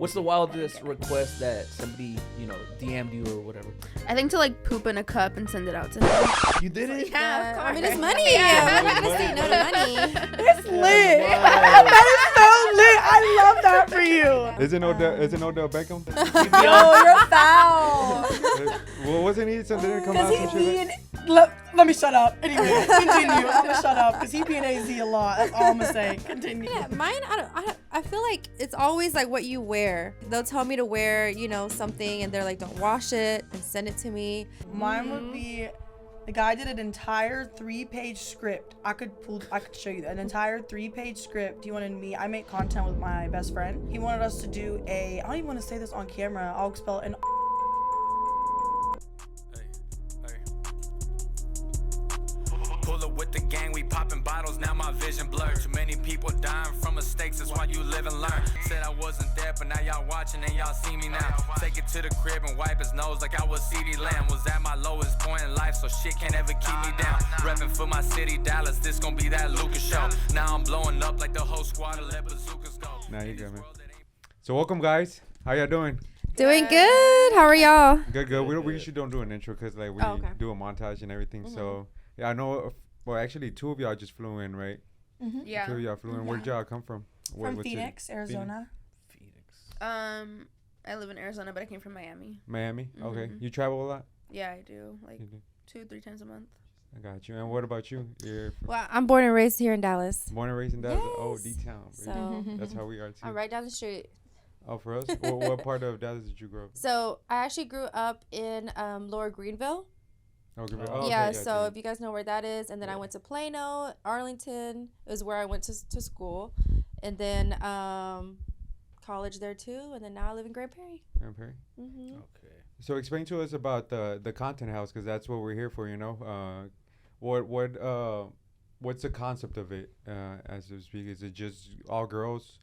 What's the wildest request that somebody, DM'd you or whatever? I think to like poop in a cup and send it out to him. You did it? Yeah, of course. I mean, it's money. I'm not gonna say no to money. It's lit. That is so lit. I love that for you. Is it Odell Beckham? Yo, you're foul. Well, wasn't he? So didn't it come out Because some he shit? Let me shut up. Anyway, continue. I'm gonna shut up because he be in AZ a lot. That's all I'm gonna say. Continue. Yeah, mine. I feel like it's always like what you wear. They'll tell me to wear, something, and they're like, don't wash it and send it to me. Mine would be, the guy did an entire 3-page script. I could show you that. An entire 3-page script. He wanted me. I make content with my best friend. He wanted us to do I don't even want to say this on camera. I'll spell it. Pull up with the gang, we popping bottles, now my vision blurred. Too many people dying from mistakes, that's why you live and learn. Said I wasn't there, but now y'all watching and y'all see me now. Take it to the crib and wipe his nose like I was CD Lamb. Was at my lowest point in life, so shit can't ever keep me down. Reppin' for my city, Dallas, this gon' be that Lucas show. Now I'm blowing up like the whole squad of let bazookas go. Nah, you good, man. So welcome, guys. How y'all doing? Doing good. How are y'all? Good. We usually don't do an intro because like we do a montage and everything. Mm-hmm. So yeah, I know. Well, actually, 2 of y'all just flew in, right? Mm-hmm. Yeah. 2 of y'all flew in. Where'd y'all come from? From Phoenix, Arizona. Phoenix. I live in Arizona, but I came from Miami. Miami? Mm-hmm. Okay. You travel a lot? Yeah, I do. Like 2-3 times a month. I got you. And what about you? Well, I'm born and raised here in Dallas. Born and raised in Dallas? Yes. Oh, D-Town. So That's how we are, too. I'm right down the street. Oh, for us? What part of Dallas did you grow up in? So I actually grew up in Lower Greenville. Okay. So if you guys know where that is, and then I went to Plano, Arlington is where I went to school, and then college there too, and then now I live in Grand Prairie. Grand Prairie. Mm-hmm. Okay. So explain to us about the content house, because that's what we're here for. What's the concept of it, as to speak? Is it just all girls,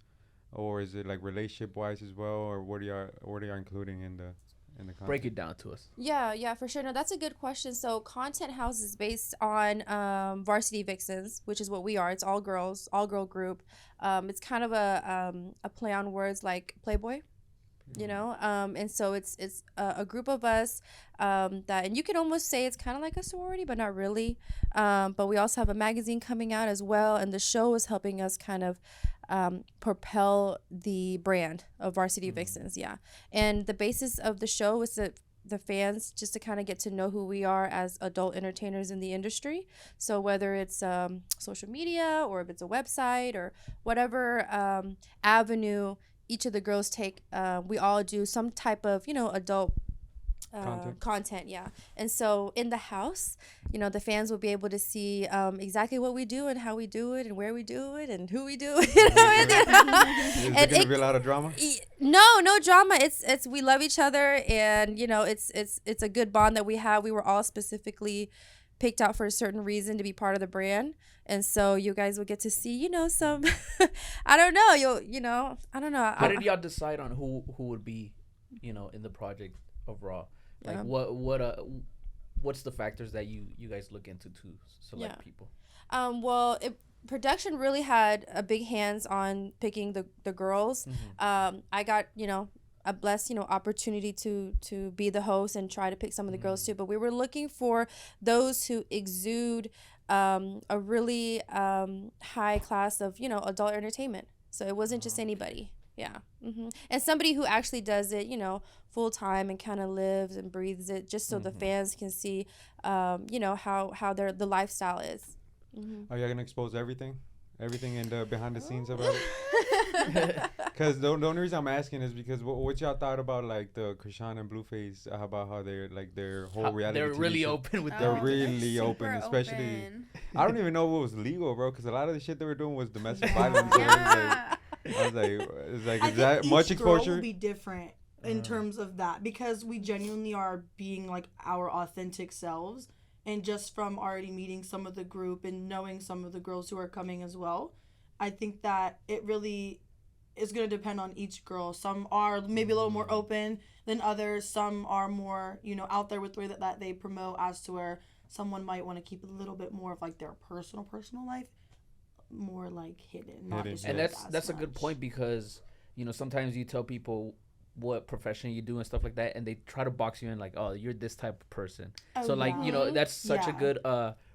or is it like relationship wise as well, or what are you including in the content? Break it down to us. Yeah, for sure. No, that's a good question. So Content House is based on Varsity Vixens, which is what we are. It's all girls, all girl group. It's kind of a play on words like Playboy, and so it's a group of us that, and you can almost say it's kind of like a sorority, but not really. But we also have a magazine coming out as well, and the show is helping us kind of propel the brand of Varsity Vixens. Yeah. And the basis of the show is that the fans just to kind of get to know who we are as adult entertainers in the industry. So whether it's social media, or if it's a website, or whatever avenue each of the girls take, we all do some type of adult content. Yeah. And so in the house, the fans will be able to see exactly what we do and how we do it and where we do it and who we do it. Is there gonna be a lot of drama? No drama. It's we love each other, and it's a good bond that we have. We were all specifically picked out for a certain reason to be part of the brand, and so you guys will get to see some I don't know, I don't know. How did y'all decide on who would be in the project overall? Like what's the factors that you guys look into to select people? Production really had a big hands on picking the girls. Mm-hmm. I got a blessed opportunity to be the host and try to pick some of the girls too, but we were looking for those who exude a really high class of adult entertainment. So it wasn't just anybody. Yeah. Mm-hmm. And somebody who actually does it full time and kind of lives and breathes it, just so the fans can see how the lifestyle is. Mm-hmm. Are you gonna expose everything in the behind the scenes about it? Because the only reason I'm asking is because what y'all thought about like the Krystal and Blueface, about how they're like their whole reality. They're really open with They're really open, especially. I don't even know what was legal, bro, because a lot of the shit they were doing was domestic violence. I was like, is that much exposure? Girl will be different in terms of that, because we genuinely are being like our authentic selves. And just from already meeting some of the group and knowing some of the girls who are coming as well, I think that it really is going to depend on each girl. Some are maybe a little more open than others. Some are more, out there with the way that they promote, as to where someone might want to keep a little bit more of like their personal life more like hidden. Not and that's a good point, because sometimes you tell people what profession you do and stuff like that, and they try to box you in like, oh, you're this type of person. So like, that's such a good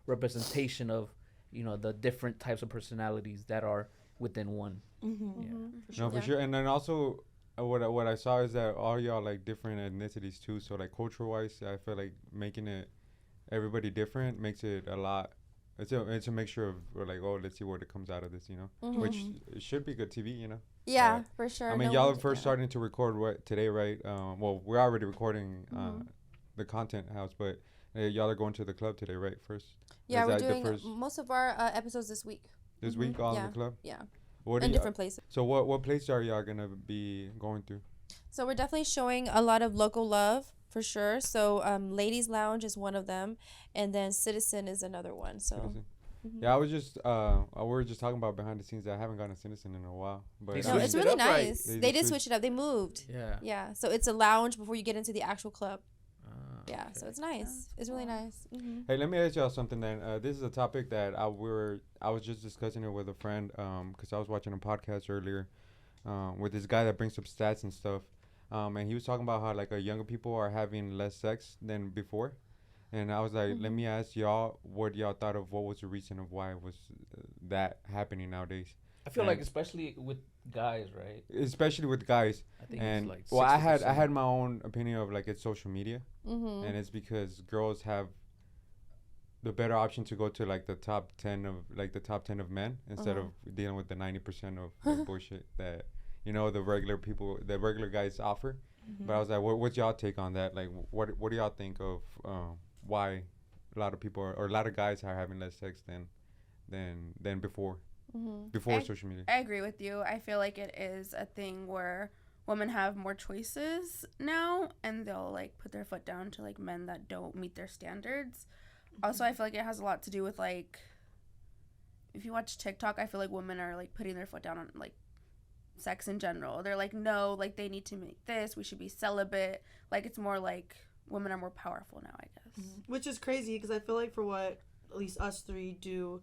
representation of, the different types of personalities that are within one. For sure. And then also what I saw is that all y'all like different ethnicities too. So like culture wise, I feel like making it everybody different makes it a lot. It's a mixture of like, oh, let's see what it comes out of this, which it should be good TV, Yeah, for sure. I mean, y'all are first starting to record today, right? Well, we're already recording the content house, but y'all are going to the club today, right? First. Yeah, we're doing most of our episodes this week. This week, all in the club. Yeah. In different places. So what place are y'all gonna be going through? So we're definitely showing a lot of local love. For sure. So Ladies Lounge is one of them, and then Citizen is another one. So yeah, I was just we were just talking about behind the scenes that I haven't gone to Citizen in a while, but no, it's really nice. Right. They did switch it up. They moved. Yeah. So it's a lounge before you get into the actual club. Yeah, so it's nice. It's really nice. Hey, let me ask y'all something then. This is a topic that I was just discussing it with a friend because I was watching a podcast earlier with this guy that brings up stats and stuff. And he was talking about how like younger people are having less sex than before, and I was like, let me ask y'all what y'all thought of what was the reason of why was that happening nowadays. I feel like especially with guys, right? Especially with guys. I think it's like 60%. I had my own opinion of like it's social media, and it's because girls have the better option to go to like the top 10 of men instead of dealing with the 90% of bullshit that. The regular guys offer. But I was like, what's y'all take on that? Like, what do y'all think of why a lot of people or a lot of guys are having less sex than before social media? I agree with you. I feel like it is a thing where women have more choices now, and they'll like put their foot down to like men that don't meet their standards. Also, I feel like it has a lot to do with like, if you watch TikTok, I feel like women are like putting their foot down on like sex in general. They're like, no, like they need to make this, we should be celibate. Like it's more like women are more powerful now, I guess. Which is crazy because I feel like for what at least us three do,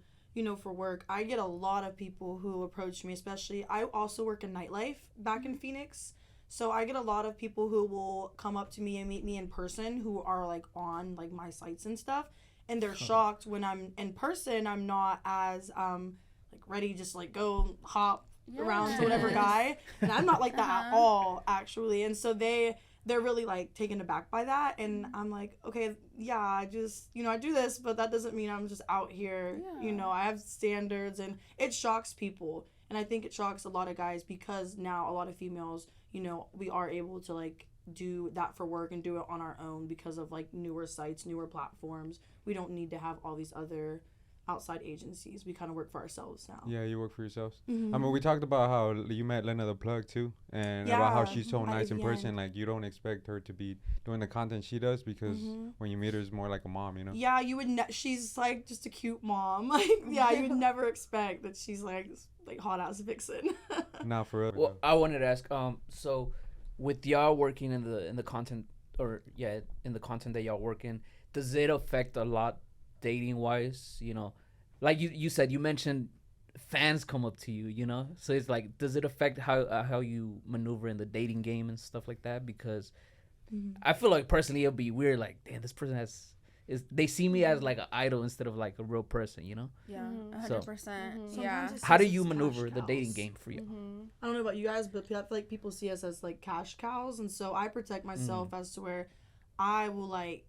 for work, I get a lot of people who approach me, especially I also work in nightlife back in Phoenix, so I get a lot of people who will come up to me and meet me in person who are like on like my sites and stuff, and they're shocked when I'm in person. I'm not as like ready, just like go hop around to whatever guy, and I'm not like that at all actually, and so they're really like taken aback by that, and I'm like, okay, yeah, I just I do this, but that doesn't mean I'm just out here. I have standards, and it shocks people, and I think it shocks a lot of guys because now a lot of females, we are able to like do that for work and do it on our own because of like newer sites, newer platforms. We don't need to have all these other outside agencies. We kind of work for ourselves now. Yeah, you work for yourselves. I mean, we talked about how you met Lena the Plug too, and about how she's so nice in person. Like you don't expect her to be doing the content she does because when you meet her, it's more like a mom, Yeah, you would. She's like just a cute mom. Like you would never expect that she's like hot ass vixen. Not for real. Well, I wanted to ask. So with y'all working in the content, in the content that y'all work in, does it affect a lot dating wise? Like you said, you mentioned fans come up to you, so it's like, does it affect how you maneuver in the dating game and stuff like that? Because I feel like personally it'll be weird, like, damn, this person they see me as like an idol instead of like a real person, Yeah, 100%. Yeah. How do you maneuver the dating game for you? I don't know about you guys, but I feel like people see us as like cash cows, and so I protect myself as to where I will like,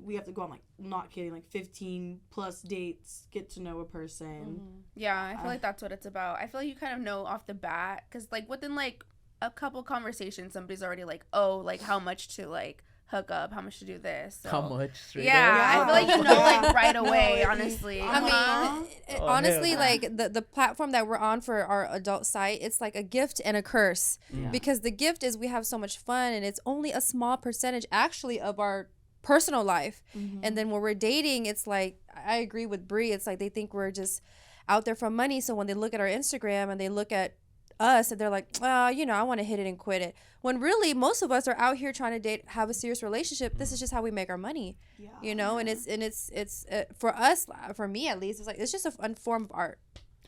we have to go on like, not kidding, like 15 plus dates, get to know a person. Yeah, I feel like that's what it's about. I feel like you kind of know off the bat because like within like a couple conversations, somebody's already like, oh, like how much to like hook up, how much to do this. So. How much? I feel like you know like right away, honestly. I mean, honestly, like the platform that we're on for our adult site, it's like a gift and a curse because the gift is we have so much fun, and it's only a small percentage actually of our personal life. And then when we're dating, it's like, I agree with Bree, it's like they think we're just out there for money, so when they look at our Instagram and they look at us and they're like, I want to hit it and quit it, when really most of us are out here trying to have a serious relationship. This is just how we make our money. And it's for us, for me at least, it's like it's just a fun form of art.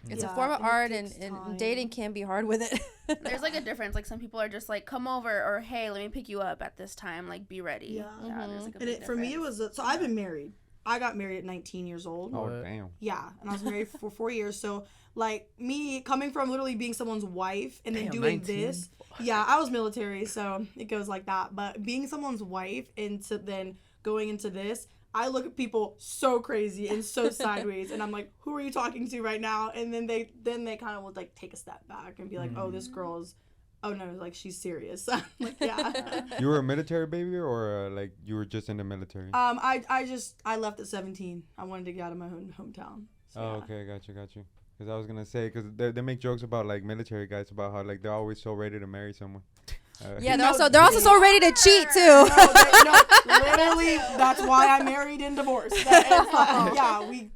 It's a Yeah, form of and it art, takes and time. dating can be hard with it. There's like a difference. Like some people are just like, come over, or hey, let me pick you up at this time. Like be ready. Yeah. There's like a And big for me, it difference. was so I've been married. I got married at 19 years old. Oh damn. Yeah, and I was married for 4 years. So like me coming from literally being someone's wife and then Damn, doing 19. this. Yeah, I was military, so it goes like that. But being someone's wife and to then going into this, I look at people so crazy and so sideways, and I'm like, who are you talking to right now? And then they kind of will like take a step back and be like, oh, this girl's, oh no, like she's serious. Like yeah. You were a military baby, or like you were just in the military? I left at 17. I wanted to get out of my own hometown. So, Oh, yeah. okay, got you. Because I was gonna say, because they make jokes about like military guys about how like they're always so ready to marry someone. Yeah, No, they're also so ready to cheat too. No, literally, that's why I married and divorced. Yeah, we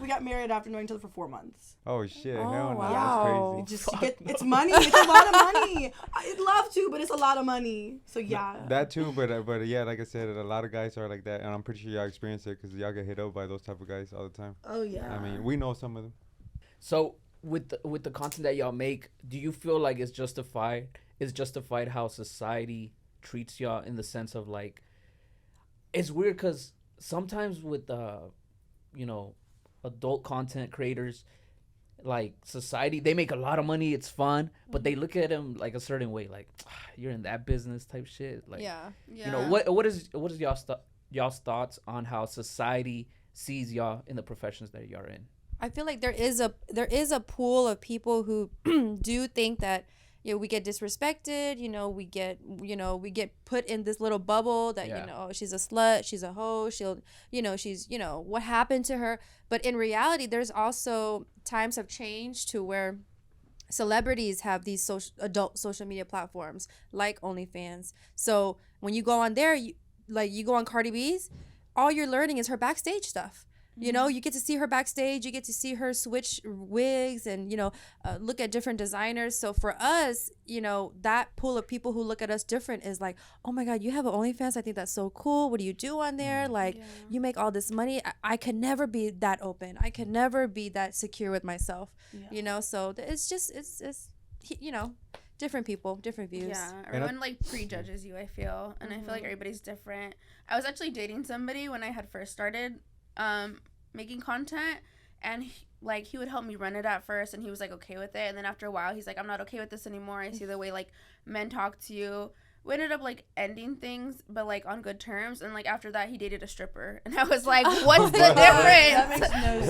got married after knowing each other for 4 months. Oh shit! Oh, Hell no, wow. that's crazy. It's money. It's a lot of money. I'd love to, but it's a lot of money. So yeah. That too, but yeah, like I said, a lot of guys are like that, and I'm pretty sure y'all experience it because y'all get hit up by those type of guys all the time. Oh yeah. I mean, we know some of them. So with the content that y'all make, do you feel like it's justified? It's justified how society treats y'all in the sense of like, it's weird because sometimes with adult content creators, like society, they make a lot of money, it's fun, but they look at them like a certain way, like you're in that business type shit. Like, Yeah. you know, what is y'all's thoughts on how society sees y'all in the professions that y'all in? I feel like there is a pool of people who do think that, you know, we get disrespected, we get put in this little bubble that, she's a slut, she's a hoe, she's, what happened to her. But in reality, there's also times have changed to where celebrities have these adult social media platforms like OnlyFans. So when you go on there, you go on Cardi B's, all you're learning is her backstage stuff. You know, you get to see her backstage, you get to see her switch wigs and, look at different designers. So for us, that pool of people who look at us different is like, oh my God, you have an OnlyFans? I think that's so cool. What do you do on there? Like, you make all this money. I could never be that open. I could never be that secure with myself, So it's just, it's different people, different views. Yeah, everyone like prejudges you, I feel. And I feel like everybody's different. I was actually dating somebody when I had first started making content, and he would help me run it at first, and he was like okay with it, and then after a while he's like, I'm not okay with this anymore. I see the way like men talk to you. We ended up like ending things, but like on good terms, and like after that he dated a stripper, and I was like, what's the difference?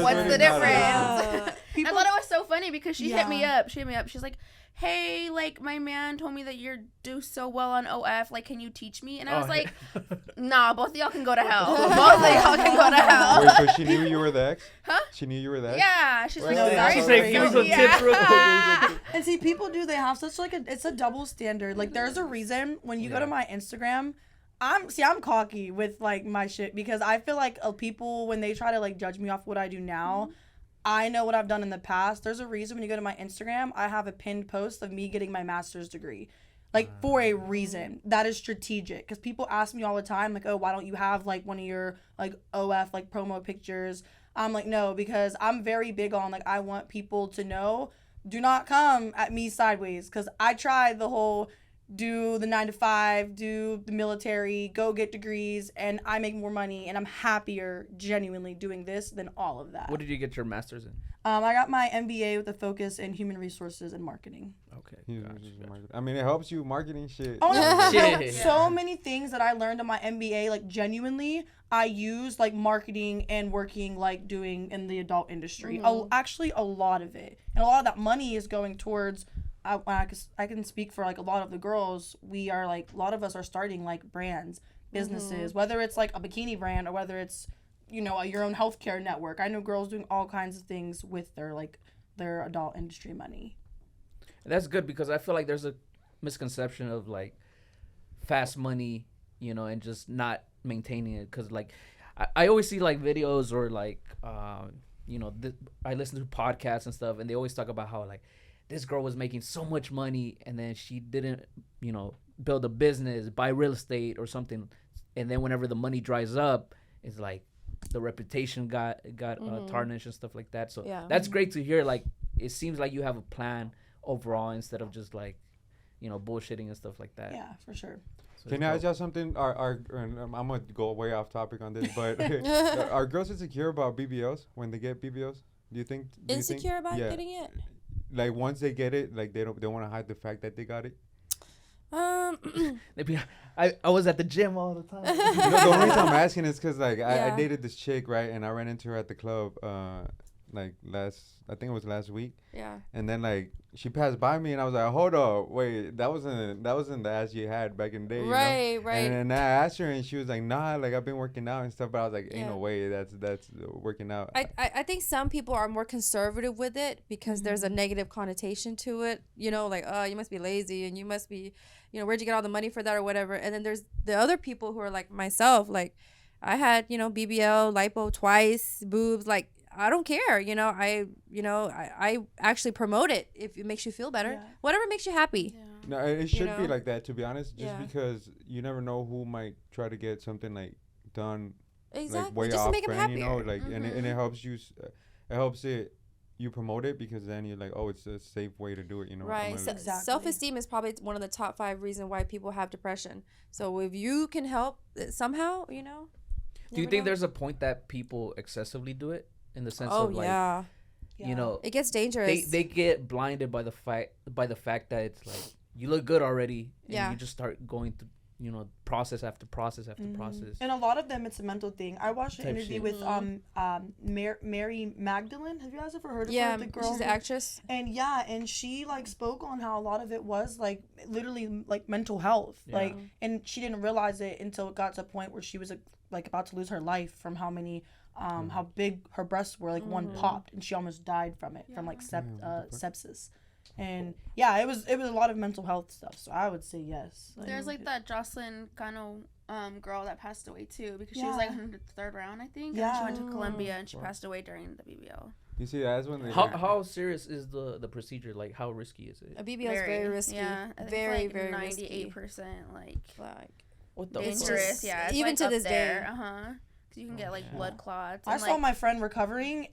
What's the difference? I thought it was so funny because she hit me up. She's like, hey, like my man told me that you do so well on OF, like can you teach me? And I was like, nah, both of y'all can go to hell. Both of y'all can go to hell. Wait, so she knew you were the ex? Huh? She knew you were the ex? Yeah, she's like, No, sorry. She's like, give us some tips real quick. And see, people they have such like it's a double standard. Like there's a reason when you go to my Instagram, I'm cocky with like my shit because I feel like people when they try to like judge me off what I do now, I know what I've done in the past. There's a reason when you go to my Instagram, I have a pinned post of me getting my master's degree. Like for a reason that is strategic, because people ask me all the time like, oh, why don't you have like one of your like OF like promo pictures? I'm like, no, because I'm very big on like I want people to know, do not come at me sideways, because I tried the whole do the 9 to 5, do the military, go get degrees, and I make more money and I'm happier genuinely doing this than all of that. What did you get your master's in? I got my MBA with a focus in human resources and marketing. Okay. Gotcha. I mean, it helps you marketing shit. Oh, no. Shit. So many things that I learned in my MBA, like genuinely, I use like marketing and working like doing in the adult industry. Actually, a lot of it. And a lot of that money is going towards, I can speak for like a lot of the girls. We are like, a lot of us are starting like brands, businesses, whether it's like a bikini brand or whether it's, your own healthcare network. I know girls doing all kinds of things with their adult industry money. That's good because I feel like there's a misconception of like fast money, and just not maintaining it. Because like I always see like videos or like I listen to podcasts and stuff, and they always talk about how like this girl was making so much money and then she didn't build a business, buy real estate or something, and then whenever the money dries up, it's like the reputation got tarnished and stuff like that. So Yeah. that's great to hear. Like, it seems like you have a plan overall instead of just like, bullshitting and stuff like that. Yeah, for sure. So Can it's I dope. ask y'all something? I'm gonna go way off topic on this, but are girls insecure about BBLs when they get BBLs? Do you think Insecure about yeah. getting it? Like once they get it, like they want to hide the fact that they got it. I was at the gym all the time. The only reason I'm asking is because like I Yeah. dated this chick, right, and I ran into her at the club, like I think it was last week, Yeah. and then like she passed by me, and I was like, hold up, wait, that wasn't the ass you had back in the day, you know? Right. And then I asked her, and she was like, nah, like I've been working out and stuff, but I was like, ain't Yeah. no way that's working out. I think some people are more conservative with it because there's a negative connotation to it. Like, oh, you must be lazy and you must be, where'd you get all the money for that or whatever. And then there's the other people who are like myself. Like, I had, BBL, lipo twice, boobs. Like, I don't care. I actually promote it if it makes you feel better. Yeah. Whatever makes you happy. Yeah. No, it should be know? like that, to be honest, just Yeah. because you never know who might try to get something like done Exactly. like way Just off to make them brand, happier. like and it helps you you promote it because then you're like, oh, it's a safe way to do it, Right. I'm gonna- Exactly. Self-esteem is probably one of the top 5 reasons why people have depression. So if you can help somehow, Do you never think know. there's a point that people excessively do it in the sense Oh of like, yeah, it gets dangerous. they get blinded by the fact that it's like you look good already, and Yeah. you just start going through process after process after process. And a lot of them, it's a mental thing. I watched an Type interview shit. with Mary Magdalene. Have you guys ever heard of Yeah, her? The girl she's an who- actress. And she like spoke on how a lot of it was like literally like mental health, Yeah. like, and she didn't realize it until it got to a point where she was like about to lose her life from how many how big her breasts were. Like one popped and she almost died from it, from like sepsis. And yeah, it was a lot of mental health stuff. So I would say yes. There's like that Jocelyn Cano girl that passed away too because she was like in the 3rd round, I think. Yeah. And she went to Colombia and she passed away during the BBL. You see, that's when they How serious is the procedure? Like, how risky is it? A BBL is very risky. Yeah, I think very it's like very risky. 98% like What the It's fuck? dangerous. just- Yeah, it's even like to up this there. day. Cause you can get like blood clots. I and, saw like, my friend recovering.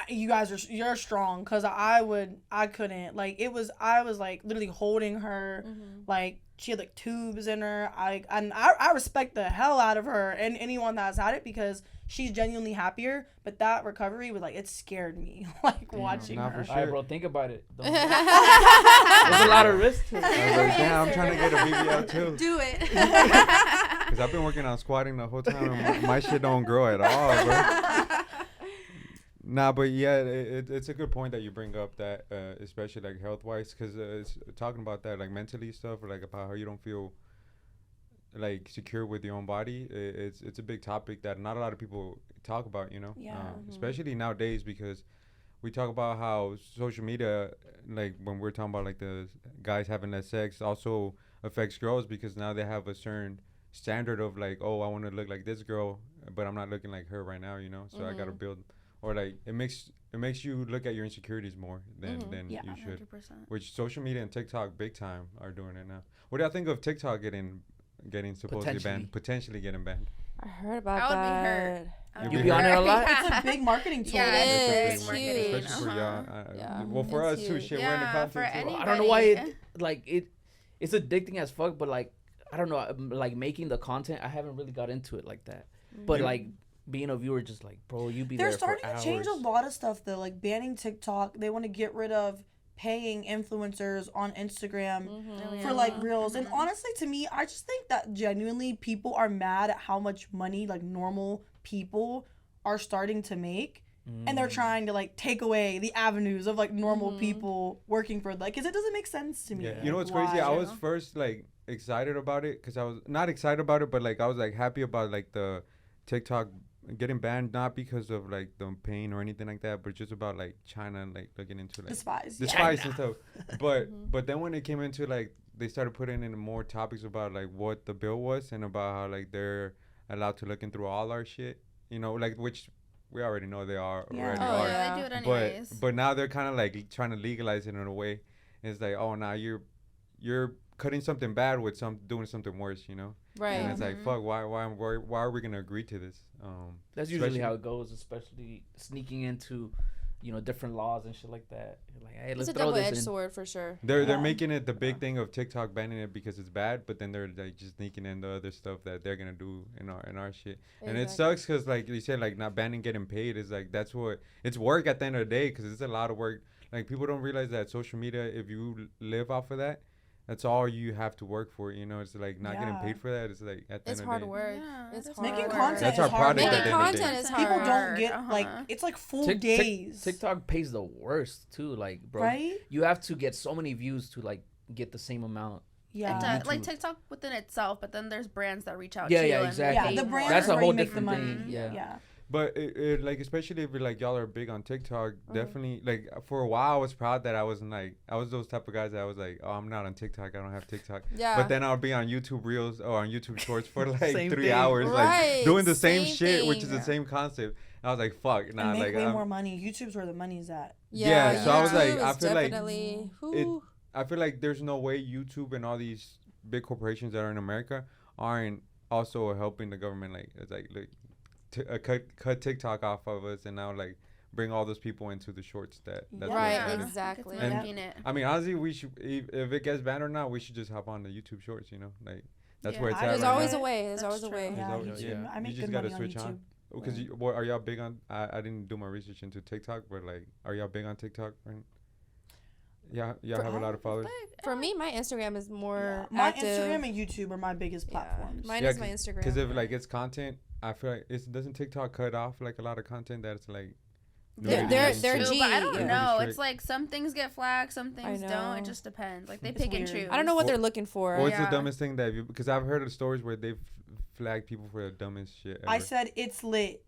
You guys you're strong, because I couldn't, like, I was like literally holding her, like she had like tubes in her. I respect the hell out of her and anyone that's had it because she's genuinely happier. But that recovery was like, it scared me, like watching Nah, her. for All right, sure. bro, think about it. There's a lot of risk to it. I was like, damn, I'm trying to get a BBL too. Do it. Because I've been working on squatting the whole time, and my shit don't grow at all, bro. Nah, but yeah, it's a good point that you bring up that, especially like health wise, because it's talking about that like mentally stuff, or like about how you don't feel like secure with your own body. It's a big topic that not a lot of people talk about, Yeah. especially nowadays, because we talk about how social media, like when we're talking about like the guys having less sex, also affects girls because now they have a certain standard of like, oh, I want to look like this girl, but I'm not looking like her right now, so I gotta build, or like it makes you look at your insecurities more than Yeah, you should. 100%. Which social media and TikTok big time are doing it now. What do y'all think of TikTok getting supposedly banned, potentially getting banned? I heard about I would that. be hurt. You be on it a lot? It's a big marketing tool. Yeah, It it's is a big marketing. huge. Especially for y'all. Yeah. Well, for It's us too. huge. Shit, we're in the Yeah, for content too. any- I don't know why Anybody. it's addicting as fuck, but like I don't know, like making the content, I haven't really got into it like that. But like being a viewer, just like, bro, you be They're there starting for hours. to change a lot of stuff though, like banning TikTok. They want to get rid of paying influencers on Instagram for like reels. And honestly, to me, I just think that genuinely people are mad at how much money like normal people are starting to make. And they're trying to like take away the avenues of like normal people working for, like, because it doesn't make sense to me. Yeah. Yeah. You know what's Why? crazy? I was first like excited about it because I was not excited about it, but like I was like happy about like the TikTok getting banned, not because of like the pain or anything like that, but just about like China and like looking into like The spies. the Yeah. spice and stuff. But then when it came into like they started putting in more topics about like what the bill was and about how like they're allowed to look in through all our shit, like which we already know they are Yeah. already Oh, are. yeah. They do it anyways. But now they're kind of like trying to legalize it in a way. It's like, oh, now you're cutting something bad with doing something worse, you know. Right. And it's like, fuck, why are we gonna agree to this? That's usually how it goes, especially sneaking into, different laws and shit like that. You're like, hey, let's It's a throw this double-edged in. sword for sure. They're making it the big thing of TikTok banning it because it's bad, but then they're like just sneaking in the other stuff that they're gonna do in our shit. Exactly. And it sucks because like you said, like not banning getting paid is like that's what it's work at the end of the day because it's a lot of work. Like people don't realize that social media, if you live off of that, that's all you have to work for. It's like not getting paid for that. It's like at the it's end hard of the day. work. Yeah, It's hard. Making work. content That's is our hard. product. Making content is hard. People don't get like it's like full days. TikTok pays the worst too, like bro. Right? You have to get so many views to like get the same amount. Yeah. Like TikTok within itself, but then there's brands that reach out Yeah, to you. yeah, and exactly. pay Yeah, the more. brand That's is a where whole you make the different money. thing, yeah. Yeah. But it like especially if like y'all are big on TikTok, definitely like for a while I was proud that I wasn't like I was those type of guys that I was like, oh, I'm not on TikTok, I don't have TikTok. Yeah. But then I'll be on YouTube Reels or on YouTube Shorts for like 3 Same hours, Right, like doing the same same shit, which thing. is the same concept. I was like, fuck, nah, And make like way more money. YouTube's where the money's at. Yeah, so I was like, YouTube I is feel like definitely- I feel like there's no way YouTube and all these big corporations that are in America aren't also helping the government. Like it's like cut TikTok off of us and now like bring all those people into the shorts that's what Right, it's doing. exactly. It's And- making it. I mean, honestly, we should if it gets banned or not, we should just hop on the YouTube Shorts. Like that's Yeah. where it's I at. There's right always now. a way. There's That's always a true. way. Yeah, always- YouTube. yeah. I make You just good gotta money on switch YouTube. on. Because are y'all big on? I didn't do my research into TikTok, but like, are y'all big on TikTok? Right? Yeah, y'all have a lot of followers. For me, my Instagram is more My active. Instagram and YouTube are my biggest platforms. Mine Yeah, is my Instagram. Because if like it's content, I feel like doesn't TikTok cut off like a lot of content that's like. They're True, G. but I don't yeah. know. Pretty It's like some things get flagged, some things don't. know. It just depends. Like they It's pick and weird. choose. I don't know what Well- they're looking for. What's the Yeah. dumbest thing that because I've heard of stories where they've flagged people for the dumbest shit ever. I said it's lit.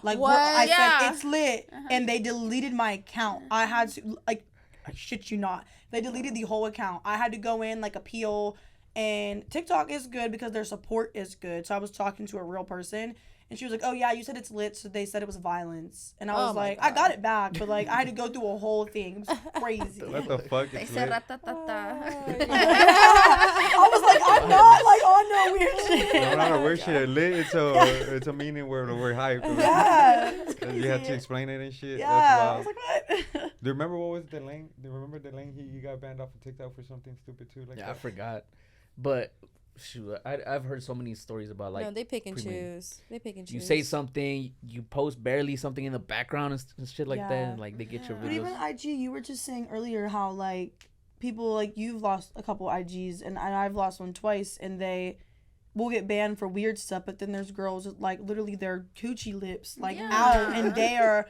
Like What? I Yeah. said it's lit, Uh-huh. and they deleted my account. I had to like, I shit you not. They deleted the whole account. I had to go in like appeal, and TikTok is good because their support is good. So I was talking to a real person. And she was like, oh, yeah, you said it's lit, so they said it was violence. And I was Oh my like, I God. got it back, but, like, I had to go through a whole thing. It was crazy. What the fuck? They It's said lit. ratatata. I was like, I'm not, like, on no weird shit. No, not a weird shit. Lit. It's a meaning word. The word hype. Yeah. It's And you had to crazy. explain it and shit. Yeah. That's I wild. was like, what? Do you remember what was the lane? Do you remember the lane he got banned off of TikTok for something stupid too? Like Yeah, I that? forgot. But shoot, I've heard so many stories about like no, they pick and premium. choose. They pick and choose. you say something, you post barely something in the background and shit like that, Yeah. and like they get your But videos. even IG, you were just saying earlier how, like, people, like, you've lost a couple IGs, and I've lost one twice, and they will get banned for weird stuff, but then there's girls with, like, literally their coochie lips, like, Yeah. out, and they are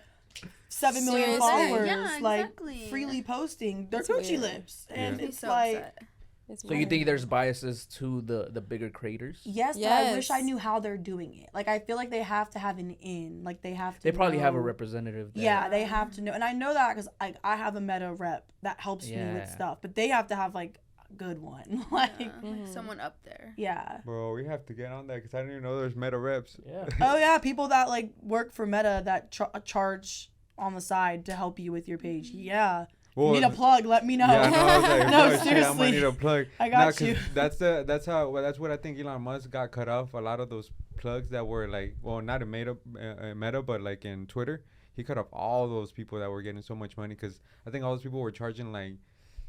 7 million Seriously? followers, Yeah, like, exactly. freely posting their That's coochie weird. lips. And Makes me it's so like, upset. It's So you weird. think there's biases to the bigger creators? yes, but I wish Yes. I knew how they're doing it. Like, I feel like they have to have an in. Like, they have to They probably have a know- representative. That, Yeah, they have to know. And I know that because I have a Meta rep that helps me with Yeah. stuff. But they have to have, like, a good one. Like, Yeah, Mhm. like someone up there. yeah. Bro, we have to get on that because I didn't even know there's meta reps. Yeah. Oh, yeah. People that, like, work for Meta that charge on the side to help you with your page. Yeah. Well, Need a plug, let me know. Yeah, no, I was like, No, no, shit, I seriously. might need a plug. I got 'cause you. That's what I think Elon Musk got cut off. A lot of those plugs that were like, well, not in Meta, but like in Twitter, he cut off all those people that were getting so much money because I think all those people were charging like,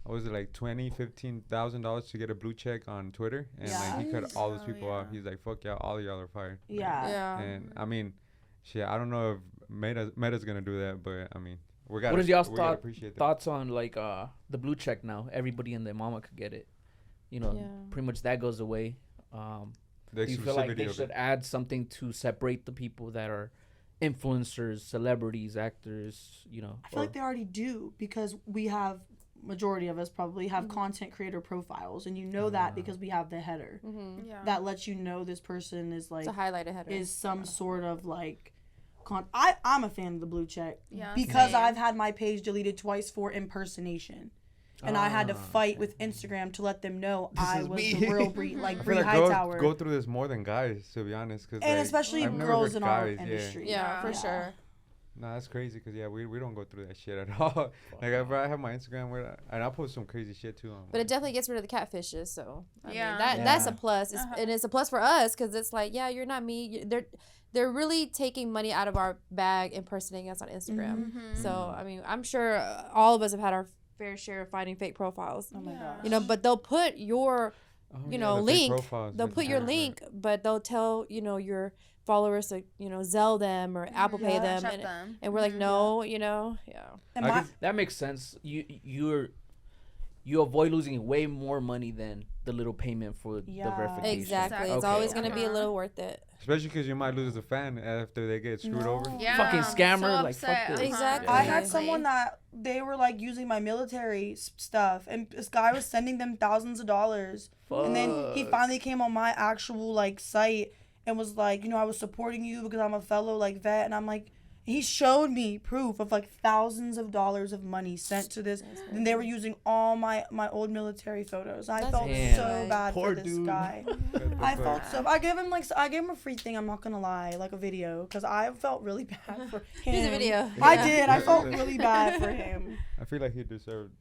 what was it, like $15,000 to get a blue check on Twitter, and like he cut all those Oh, people yeah. off. He's like, fuck y'all, all of y'all are fired. Like, Yeah. Yeah. and I mean, shit, I don't know if Meta's gonna do that, but I mean, we got. What is y'all's appreciate that. thoughts on like the blue check now? Everybody and their mama could get it. You know, Yeah. pretty much that goes away. The Do you feel like exclusivity they of should it. add something to separate the people that are influencers, celebrities, actors? You know, I feel like they already do because we have, majority of us probably have content creator profiles. And you know that because we have the header. Mm-hmm. Yeah. That lets you know this person is, like, It's a highlighted header. is some sort of, like, I'm a fan of the blue check Yeah, because same. I've had my page deleted twice for impersonation, and I had to fight with Instagram to let them know I is was me. the real I Bree feel like girls Hightower, go through this more than guys, to be honest. Cause and like, especially I've never girls heard in our guys, yeah. industry. yeah, for Yeah. sure. No, that's crazy because we don't go through that shit at all. Like I have my Instagram and I post some crazy shit too. But it definitely gets rid of the catfishes. So I mean, Yeah. that's a plus. And it's a plus for us because it's like, yeah, you're not me. They're really taking money out of our bag impersonating us on Instagram. Mm-hmm. So I mean, I'm sure all of us have had our fair share of finding fake profiles. Oh my gosh. You know, but they'll put your link. They'll put your link, but they'll tell your followers to Zelle them or Apple Pay them, and we're like, no, And that makes sense. You avoid losing way more money than the little payment for the verification. Exactly. It's always gonna be a little worth it. Especially because you might lose a fan after they get screwed over. Yeah, Fucking scammer, so like fuck this. Exactly. I had someone that they were like using my military stuff, and this guy was sending them thousands of dollars, and then he finally came on my actual like site and was like, I was supporting you because I'm a fellow like vet, and I'm like, he showed me proof of like thousands of dollars of money sent to this, and they were using all my old military photos. I felt so bad for this guy. I felt so. I gave him a free thing. I'm not gonna lie, like a video, because I felt really bad for him. Here's a video. I did. I felt really bad for him. I feel like he deserved.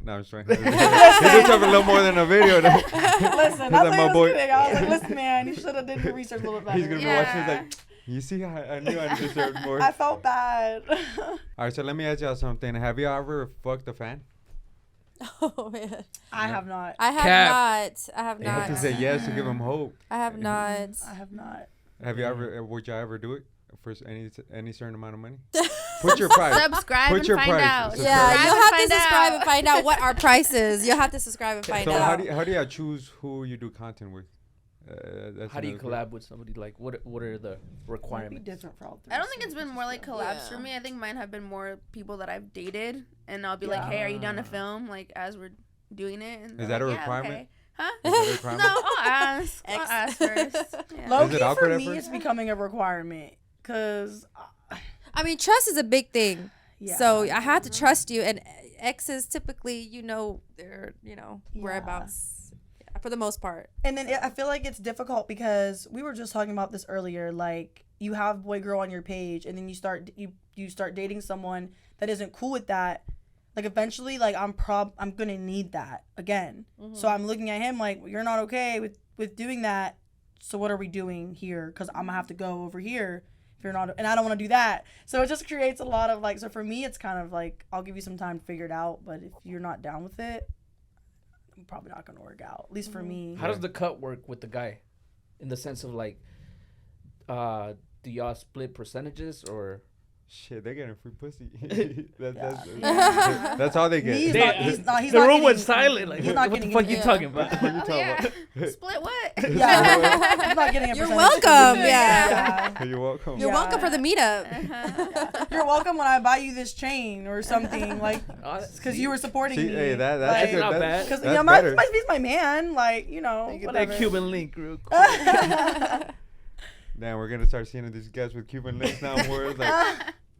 No, I'm just trying. He deserved a little more than a video. Though. Listen, that's my boy. I was like, listen, man, you should have did your research a little better. He's gonna be watching this like. You see, I knew I deserved more. I felt bad. All right, so let me ask y'all something. Have you ever fucked a fan? Oh man, I have not. I have You have to not. say yes to give him hope. I have not. I have not. Have you ever? Would you ever do it for any certain amount of money? Put your price. Subscribe Put and your find price. out. Subscribe. Yeah, you'll have to Find subscribe out. and find out what our price is. You'll have to subscribe and find So out. how do you choose who you do content with? That's How do you another collab with somebody? Like, what are the Might be requirements? different for all three. I don't think it's been more like collabs for Yeah. me. I think mine have been more people that I've dated, and I'll be like, "Hey, are you down to film?" Like as we're doing it. And Is they're that a like, requirement? Okay. Huh? Is that a requirement? No, I'll ask. I'll ask first. Yeah. Low Is it key awkward for at me, first? it's becoming a requirement. Cause I mean, trust is a big thing. yeah. So I have to trust you, and exes typically, their whereabouts for the most part. And then I feel like it's difficult because we were just talking about this earlier. Like you have boy girl on your page, and then you start dating someone that isn't cool with that. Like eventually, like I'm gonna need that again. Mm-hmm. So I'm looking at him like, you're not okay with doing that. So what are we doing here? Because I'm gonna have to go over here if you're not, and I don't want to do that. So it just creates a lot of like. So for me, it's kind of like I'll give you some time to figure it out. But if you're not down with it, I'm probably not gonna work out. At least for me. How does the cut work with the guy, in the sense of like, do y'all split percentages or? Shit, they're getting free pussy. Yeah. That's all they get. He's They- not. He's not. He's The not room getting, was silent. Like, he's not what the getting fuck any- you talking about? What are you talking Yeah. Split what? Yeah, he's not getting a You're percentage. welcome. Yeah. about? You're welcome. You're Yeah. welcome for the meetup. You're welcome when I buy you this chain or something, like, Oh, because you were supporting See, me. hey, that's Like, good. not That's, bad. Because that's my better. he's my man, like, Get whatever. that Cuban link real quick. Damn, we're gonna start seeing these guys with Cuban links now. More like,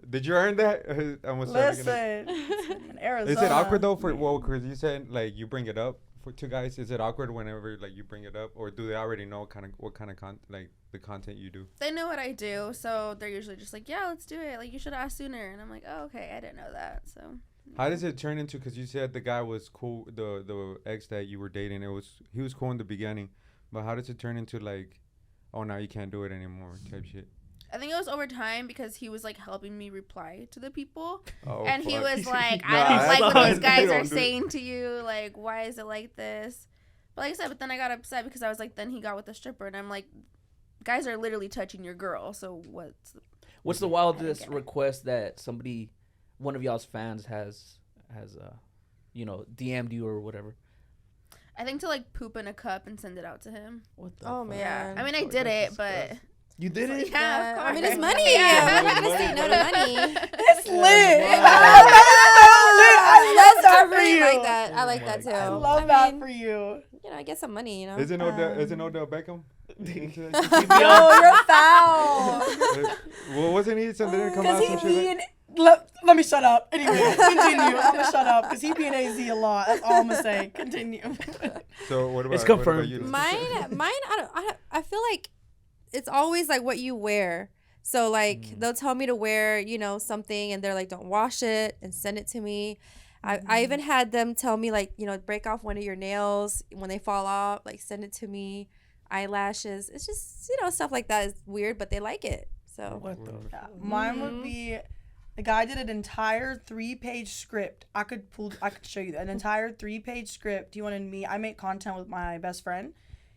did you earn that? I'm gonna start Listen, in Arizona. Is it awkward though for because you said like you bring it up for two guys? Is it awkward whenever like you bring it up, or do they already know what kind of like the content you do? They know what I do, so they're usually just like, "Yeah, let's do it. Like you should ask sooner." And I'm like, "Oh, okay, I didn't know that." So. How does it turn into? Because you said the guy was cool, the ex that you were dating. He was cool in the beginning, but how does it turn into like, oh, now you can't do it anymore type shit? I think it was over time because he was like helping me reply to the people. Oh, And he fuck. was like, Nah, I don't that's like what not- these guys you are don't do it. saying to you. Like, why is it like this? But like I said, then I got upset because I was like, then he got with the stripper. And I'm like, guys are literally touching your girl. So What's the wildest request that one of y'all's fans has DM'd you or whatever? I think to like poop in a cup and send it out to him. What the Oh, fuck? man. Yeah. I mean, I Oh, did that's it, but. disgusting. You did it? Yeah, of course. I mean, it's money. I'm not gonna say no to money. It's lit. Wow. I love that for really you. like that. I like Oh that too. my I God. love that for you. I get some money. Isn't Odell Beckham? Oh, you're foul. Well, wasn't he something that come Because out he some shit? be in. Let me shut up. Anyway, continue. I'm gonna shut up because he be in AZ a lot. That's all I'm gonna say. Continue. So what about? It's What confirmed. about you? Mine. I feel like it's always like what you wear. So like they'll tell me to wear, you know, something, and they're like, don't wash it and send it to me. I even had them tell me, like, you know, break off one of your nails when they fall off, like send it to me. Eyelashes. It's just, you know, stuff like that is weird, but they like it. So What the? Mine would be, the guy did an entire 3-page script. I could show you that. An entire 3-page script. He wanted me, I make content with my best friend.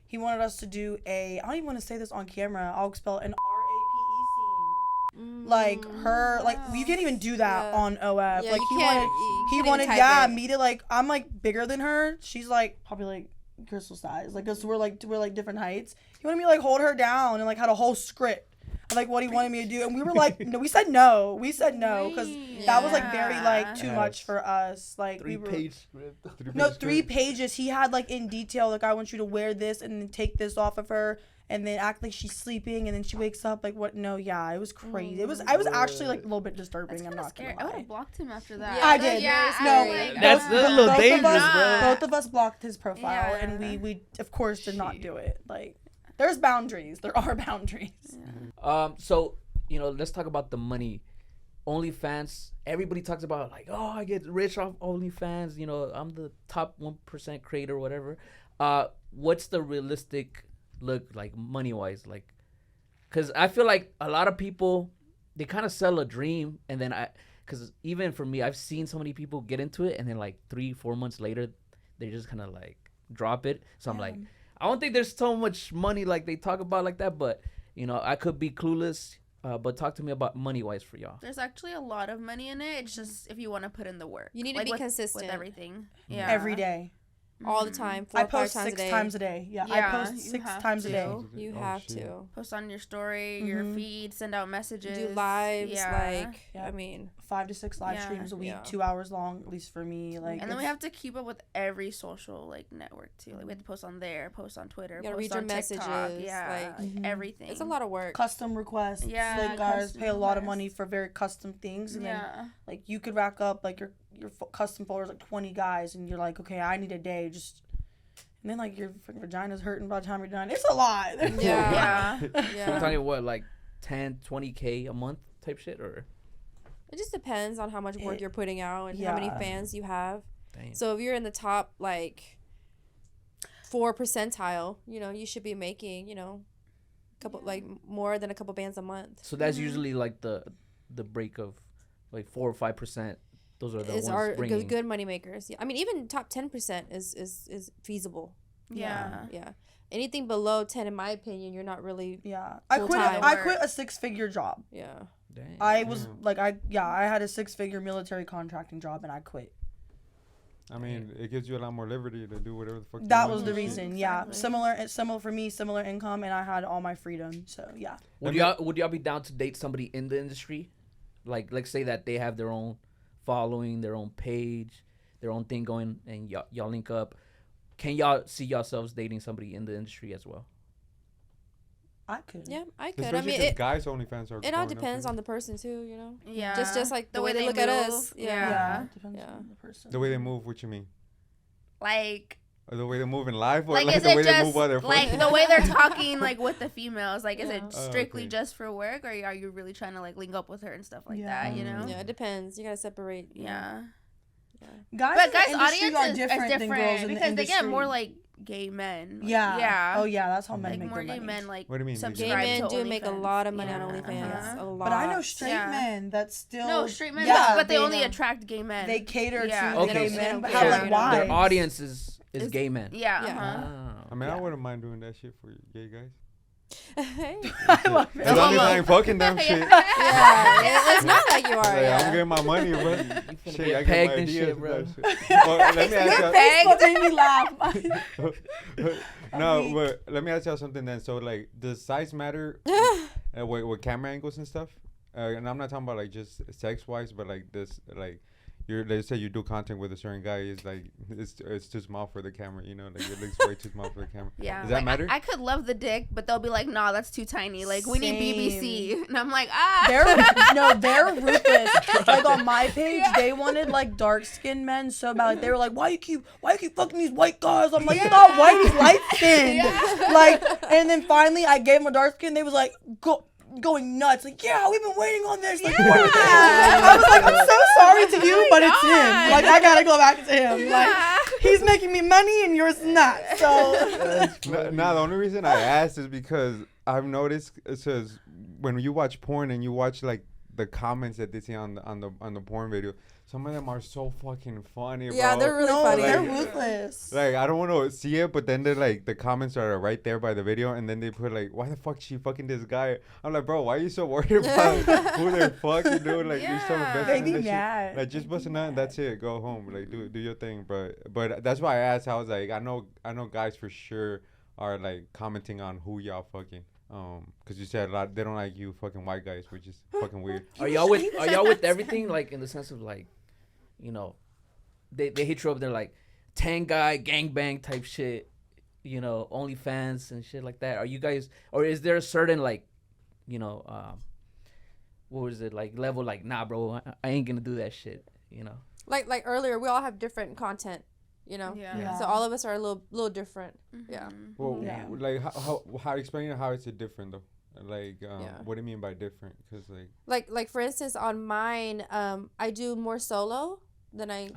He wanted us to do I don't even want to say this on camera. I'll spell an RAPE scene. Like her, like you can't even do that on OF. Yeah, like you he can't wanted, even type it. me to like, I'm like bigger than her. She's like probably like Krystal size. Like, cause we're like different heights. He wanted me to like hold her down and like had a whole script of like what he wanted me to do, and we were like, no, we said no, because that was like very like too much for us. Like 3-page script. 3 pages. He had like in detail, like, I want you to wear this and then take this off of her and then act like she's sleeping and then she wakes up like what? No, yeah, it was crazy. I was actually like a little bit disturbing. I'm not gonna I would lie. have blocked him after that. Yeah, I did. Yeah, No, That's a little dangerous, bro. both of us blocked his profile, Yeah. and we of course did not do it. Like, there's boundaries. There are boundaries. So, you know, let's talk about the money. OnlyFans. Everybody talks about like, oh, I get rich off OnlyFans. You know, I'm the top 1% creator, whatever. What's the realistic look like money wise? Like, because I feel like a lot of people, they kind of sell a dream, and then because even for me, I've seen so many people get into it, and then like 3-4 months later, they just kind of like drop it. So I'm like, I don't think there's so much money like they talk about like that, but you know, I could be clueless. But talk to me about money wise for y'all. There's actually a lot of money in it. It's just if you want to put in the work. You need to like be with consistent. everything. Yeah. Every day. all the time, 4 I or 5 post times 6 a day. times a day. Yeah, I Yeah, post you 6 have times a day. to. You Oh, have shit. to Post on your story, your feed, send out messages. do lives. Yeah. Like, Yeah. I mean, 5 to 6 live Yeah. streams a week, Yeah. 2 hours long, at least for me. Like, And then we it's- have to keep up with every social like network too. Like we have to post on there, post on Twitter, You gotta post read your on TikTok. messages, Yeah, like- everything. it's a lot of work. custom requests. Yeah, like guys custom pay a lot of requests. money for very custom things, and then Yeah. like you could rack up like your custom folders like 20 guys, and you're like, okay, I need a day just. And then like your freaking vagina's hurting by the time you're done. It's a lot. Yeah. I'm Yeah. talking what, like 10-20K a month type shit, or It just depends on how much work you're putting out and how many Yeah. fans you have. damn. So if you're in the top like 4 percentile, you know, you should be making, you know, a couple like more than a couple bands a month. So that's usually like the break of like 4 or 5%. Those are the Is ones our bringing. good money makers. Yeah. I mean, even top 10% is feasible. Yeah. Yeah. Anything below 10, in my opinion, you're not really. Yeah, Full-time. I quit a 6-figure job. Yeah. Damn. I was like, I had a 6-figure military contracting job, and I quit. I mean, it gives you a lot more liberty to do whatever the fuck. you That want was the and shit. reason. Yeah, Exactly. similar for me, similar income, and I had all my freedom. So yeah. Would y'all be down to date somebody in the industry? Like, let's say that they have their own following, their own page, their own thing going, and y'all link up. Can y'all see yourselves dating somebody in the industry as well? I could. Yeah, I could. I Especially mean, 'cause it guys OnlyFans are. all going up, depends you on the person, too, you know? Yeah. Just like the way they look at us. move. Yeah. Depends Yeah. on the person. know? The way they move, what you mean? Like Or the way they move in life, or like like is the way it they just move while they're like fucking? the way they're talking like with the females? Like is Yeah. it Oh, strictly okay. just for work, or are you really trying to like link up with her and stuff like Yeah. that? You know? Yeah, it depends. You gotta separate. you know. Yeah. Guys, But in guys' the industry audience are is different than girls in the because they get more industry. like gay men. Like, Yeah. Yeah. Oh yeah, that's how men Like make more their gay money. men like What do you mean, gay Gay subscribe men to do make a OnlyFans. lot of money Yeah. on OnlyFans. Uh-huh. A lot. But I know straight Yeah. men that still. No, straight men, Yeah, but they only don't- attract gay men. They cater Yeah. to Okay. gay They men, don't but care. have like Yeah. Their wives. audience is gay men. Yeah. Yeah. Uh-huh. Ah. I mean, I Yeah. wouldn't mind doing that shit for gay guys. I love it. As long as I ain't fucking them shit. Yeah, it's not like you are. Like, I'm Yeah. getting my money, bro. finna Shit, get I get pegged my and ideas shit, and bro. that shit. Well, let me ask y'all. Facebook made me laugh. No, weak. but let me ask y'all something then. So, like, does size matter with camera angles and stuff? And I'm not talking about like just sex wise, but like this, like let's say you do content with a certain guy, is like it's too small for the camera, you know, like it looks way too small for the camera. Yeah. Does that like, matter? I could love the dick, but they'll be like, nah, that's too tiny. Like, we need Same. BBC. And I'm like, They're ruthless. Like on my page, they wanted like dark skinned men so bad. Like, they were like, why you keep fucking these white guys? I'm like, you're not white, he's light skinned. Like, and then finally I gave him a dark skin. They was like, go. going nuts. Like, yeah, we've been waiting on this. Like, I was like, I'm so sorry to you, but it's him. Like, I gotta go back to him. Like, he's making me money and yours not. So. No, the only reason I asked is because I've noticed it says when you watch porn and you watch like the comments that they see on the porn video, some of them are so fucking funny, bro. Yeah, they're really funny. They're Like, ruthless. Like, I don't want to see it, but then they're like, the comments are right there by the video, and then they put like, why the fuck she fucking this guy? I'm like, bro, why are you so worried about who they're fucking doing? Like, you're so invested They in be this shit. mad. Like, just bust a nut and that's it. Go home. Like, do your thing, bro. But that's why I asked. I was like, I know guys for sure are like commenting on who y'all fucking. Cause you said a lot. They don't like you fucking white guys, which is fucking weird. Are y'all with everything, like in the sense of like, you know, they hit you up, they're like 10 guy gangbang type shit, you know, OnlyFans and shit like that. Are you guys, or is there a certain like, you know, what was it like level, like, nah bro, I ain't gonna do that shit, you know? Like earlier, we all have different content, you know. Yeah. So all of us are a little different. Mm-hmm. Yeah. Well, Yeah. like how explain how it's different though? Like, what do you mean by different? Cause Like for instance, on mine, I do more solo than I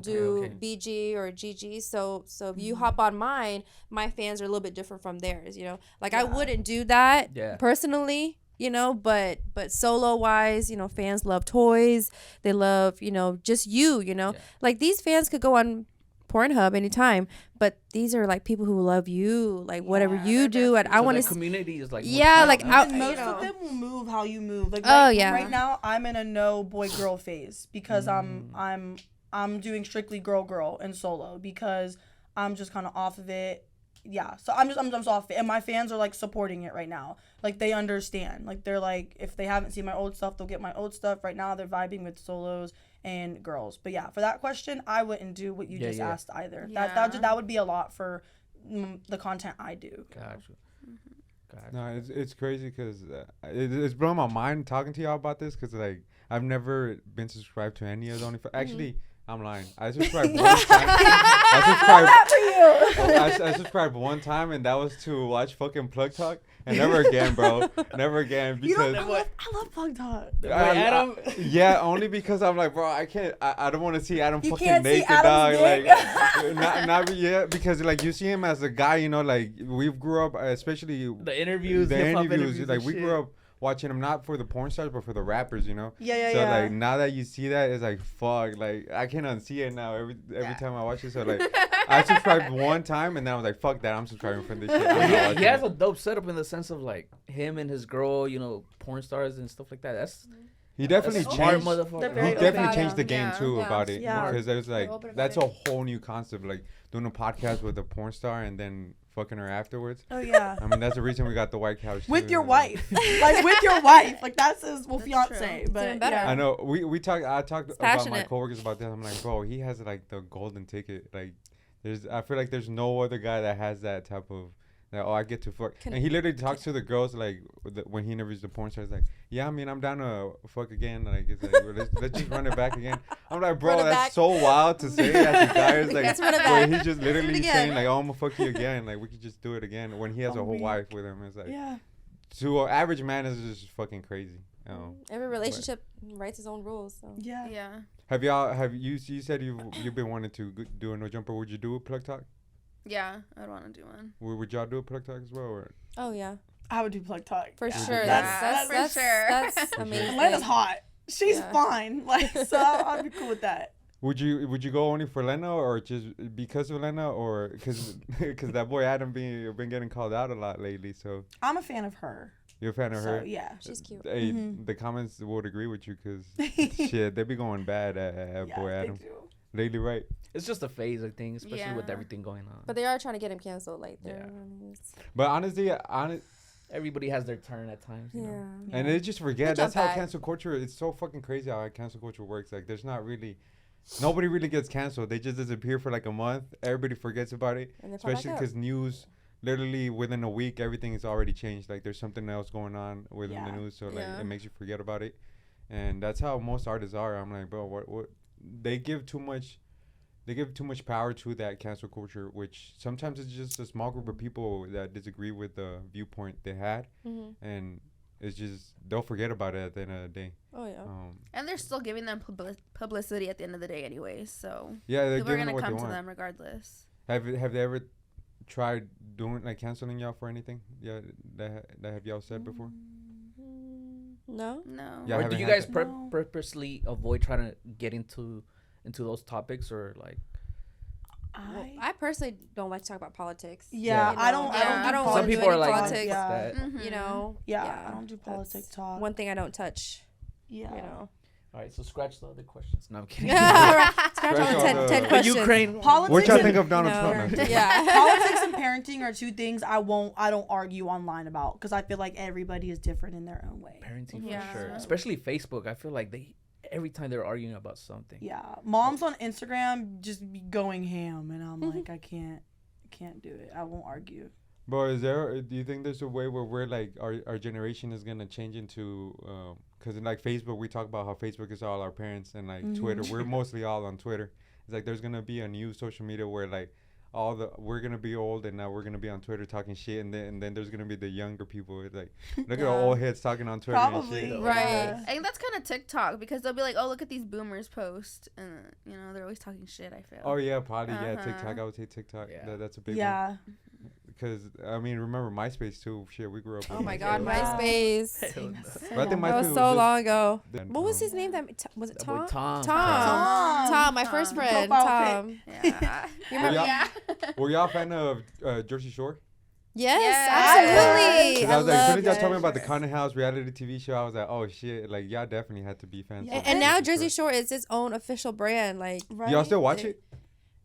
do okay. BG or GG. So if you hop on mine, my fans are a little bit different from theirs. You know, like I wouldn't do that personally. You know, but solo wise, you know, fans love toys. They love, you know, just you know, like these fans could go on Pornhub anytime, but these are like people who love you, like whatever you do, and I want to. Community is like like Most of them will move how you move. Like right now, I'm in a no boy girl phase because I'm doing strictly girl and solo because I'm just kind of off of it. Yeah, so I'm just off it, and my fans are like supporting it right now. Like they understand. Like they're like, if they haven't seen my old stuff, they'll get my old stuff. Right now, they're vibing with solos and girls. But yeah, for that question, I wouldn't do what you just asked either. Yeah. That would be a lot for the content I do. Gotcha. no, it's crazy because it's blowing my mind talking to y'all about this because like I've never been subscribed to any of the OnlyFans. Actually, I'm lying. I subscribed one time. I subscribed one time, and that was to watch fucking Plug Talk, and never again, bro. Never again. Because I love Plug Talk. Adam? Yeah, only because I'm like, bro, I can't. I don't want to see Adam You fucking can't see naked, Adam's dog. dick. Like, not yet, because like you see him as a guy, you know, like we grew up, especially The interviews, like we shit. grew up watching them not for the porn stars but for the rappers, you know. Yeah. So like now that you see that, it's like fuck, like I can't unsee it now every time I watch it. So like I subscribed one time and then I was like, fuck that, I'm subscribing for this shit. He has a dope setup in the sense of like him and his girl, you know, porn stars and stuff like that. That's he definitely smart changed. motherfucker. very He open. definitely changed the game too Yeah. about it Yeah. because there's like open about that's it. a whole new concept, like doing a podcast with a porn star and then fucking her afterwards. Oh yeah. I mean that's the reason we got the white couch With too, your you know? wife, like with your wife, like that's his That's fiance. true. But even better. yeah. I know I talked about my passionate. coworkers about that. I'm like, bro, he has like the golden ticket. Like, I feel like there's no other guy that has that type of. Like, I get to fuck. And he literally talks to the girls like when he interviews the porn stars. Like, yeah, I mean, I'm down to fuck again. Like, it's like let's just run it back again. I'm like, bro, Run it that's back. so wild to say as a guy. It's like Let's run it where back. he's just literally again. saying like, oh, I'm gonna fuck you again. Like, we could just do it again when he has a whole wife with him. It's like, Yeah. to an average man, is just fucking crazy. Every relationship writes its own rules. So. Yeah. Yeah. Have you said you've been wanting to do a no jumper? Would you do a plug talk? Yeah, I'd want to do one. Would y'all do a plug talk as well? Or? Oh yeah, I would do Plug Talk. for Yeah. sure. That's for sure. That's amazing. Atlanta's hot. She's Yeah. fine. Like, so I'd be cool with that. Would you go only for Lena or just because of Lena or because that boy Adam been getting called out a lot lately? So I'm a fan of her. you're a fan of So her? yeah. She's cute. Hey, the comments would agree with you because shit, they be going bad at Yeah, boy they Adam do. lately, right? It's just a phase, I think, especially with Yeah. everything going on. But they are trying to get him canceled. Like, Yeah. But honestly, Everybody has their turn at times. You yeah. know? and they just forget. They That's jump how back. cancel culture. It's so fucking crazy how cancel culture works. Like, there's not really. Nobody really gets canceled. They just disappear for like a month. Everybody forgets about it, And they pop back especially up. because news, literally within a week, everything is already changed. Like there's something else going on within the Yeah. news, so like Yeah. it makes you forget about it. And that's how most artists are. I'm like, bro, what? They give too much. They give too much power to that cancel culture, which sometimes it's just a small group of people that disagree with the viewpoint they had, Mhm. and it's just they'll forget about it at the end of the day. Oh yeah. And they're still giving them publicity at the end of the day anyway. So Yeah, they're people are giving gonna what they come to want. them regardless. Have they ever tried doing like canceling y'all for anything? Yeah, that have y'all said before? No. No. Yeah, Or do haven't you had guys that. purposely avoid trying to get into those topics, or like? Well, I personally don't like to talk about politics. Yeah, You know, I don't. I don't Some want to do people are any like politics. yeah. that. Mhm. You know. Yeah, I don't do politic That's talk. One thing I don't touch. Yeah. You know. All right, so scratch the other questions. No, I'm kidding. Scratch all the all 10, the- 10 The questions. Ukraine. Politics What y'all and- think of Donald No. Trump? No. Yeah. Politics and parenting are two things I don't argue online about because I feel like everybody is different in their own way. Parenting Yeah. for sure, especially Facebook. I feel like every time they're arguing about something. Yeah, moms on Instagram just be going ham, and I'm like, I can't do it. I won't argue. But do you think there's a way where we're like our generation is gonna change into because in like Facebook we talk about how Facebook is all our parents, and like Twitter we're mostly all on Twitter. It's like there's gonna be a new social media where like we're gonna be old and now we're gonna be on Twitter talking shit, and then there's gonna be the younger people. It's like look at all old heads talking on Twitter Probably. and shit. Right. I think that's kind of TikTok because they'll be like, oh, look at these boomers post, and you know they're always talking shit. I feel. Oh yeah, probably yeah. Uh-huh. TikTok, I would say TikTok. Yeah. That's a big one. Yeah, Because I mean, remember MySpace too? Shit, we grew up. Oh with my MySpace. God, MySpace. But I think That was MySpace so just- long ago. then, What was his name? Was it That boy Tom? Tom. Tom, my first Tom. friend. Profile Tom. Yeah. You remember? y'all- yeah. Were y'all a fan of Jersey Shore? Yes, Yes. absolutely. Because I was like, as soon as y'all love told me about the Jersey Content House reality TV show, I was like, oh shit, like y'all definitely had to be fans. Yeah. of And now Shore. Jersey Shore is its own official brand. Like, right. Y'all still watch it?